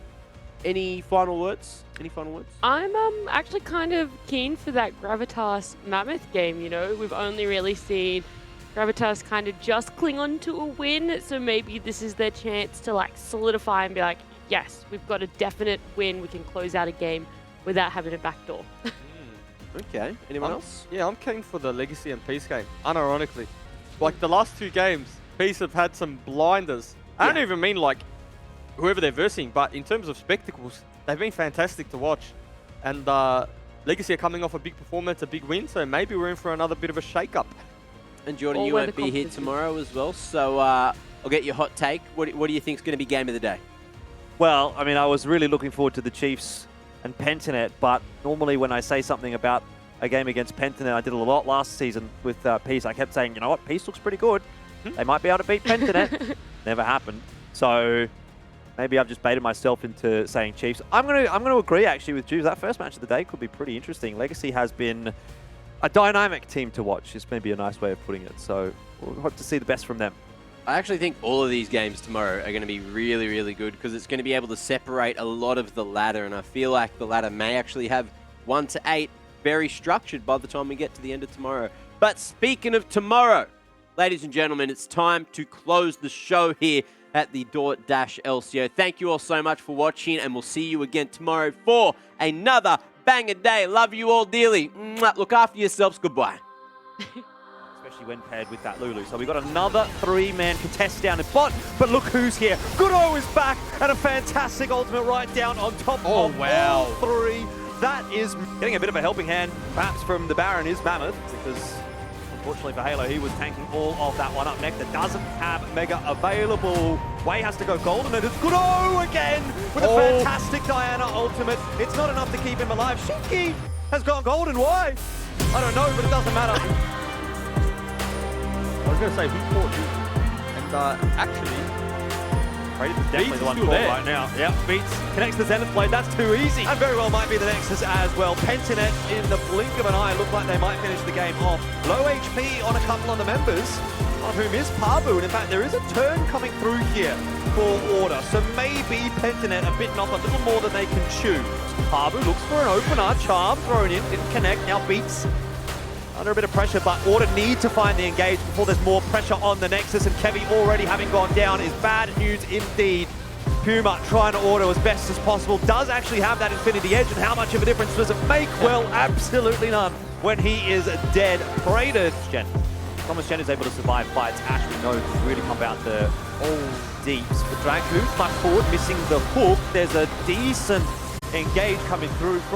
any final words? Any final words? I'm actually kind of keen for that Gravitas Mammoth game, you know. We've only really seen Gravitas kind of just cling on to a win, so maybe this is their chance to like solidify and be like, yes, we've got a definite win. We can close out a game without having a backdoor. Okay. Anyone else? Yeah, I'm keen for the Legacy and Peace game, unironically. Like the last 2 games, Peace have had some blinders. I don't even mean like whoever they're versing, but in terms of spectacles, they've been fantastic to watch. And Legacy are coming off a big performance, a big win, so maybe we're in for another bit of a shake-up. And Jordan, Or you where won't the be here competition- tomorrow as well, so I'll get your hot take. What do you think is going to be game of the day? Well, I mean, I was really looking forward to the Chiefs and Pentanet, but normally when I say something about a game against Pentanet, I did a lot last season with Peace. I kept saying, you know what, Peace looks pretty good. They might be able to beat Pentanet. Never happened. So maybe I've just baited myself into saying Chiefs. I'm gonna agree actually with Juice. That first match of the day could be pretty interesting. Legacy has been a dynamic team to watch. Is maybe a nice way of putting it. So we'll hope to see the best from them. I actually think all of these games tomorrow are going to be really, really good because it's going to be able to separate a lot of the ladder, and I feel like the ladder may actually have 1 to 8 very structured by the time we get to the end of tomorrow. But speaking of tomorrow, ladies and gentlemen, it's time to close the show here. at the DoorDash LCO. Thank you all so much for watching, and we'll see you again tomorrow for another banger day. Love you all dearly. Mwah. Look after yourselves. Goodbye. Especially when paired with that Lulu. So we've got another 3-man contest down in bot, but look who's here. Goodo is back, and a fantastic ultimate right down on top of all 3. That is getting a bit of a helping hand, perhaps from the Baron, is Mammoth, because unfortunately for Halo, he was tanking all of that one. Up next, that doesn't have Mega available. Way has to go golden, and it's Goodo again with a fantastic Diana ultimate. It's not enough to keep him alive. Shinky has gone golden. Why? I don't know, but it doesn't matter. I was going to say, who fought you? And actually, Kratos is definitely Beats the one still caught there. right now. Yep, Beats connects the Zenith Blade. That's too easy. And very well might be the Nexus as well. Pentanet in the blink of an eye look like they might finish the game off. Low HP on a couple of the members, one of whom is Pabu. And in fact, there is a turn coming through here for Order. So maybe Pentanet are bitten off a little more than they can chew. Pabu looks for an opener. Charm thrown in, didn't connect. Now Beats under a bit of pressure, but Order need to find the engage before there's more pressure on the Nexus, and Kevy already having gone down is bad news indeed. Puma trying to auto as best as possible, does actually have that Infinity Edge, and how much of a difference does it make? Well, absolutely none when he is dead. Prated Jen. Thomas Jen is able to survive fights. Ash, we know, can really pump out the deeps. But Drag moves back forward, missing the hook. There's a decent engage coming through from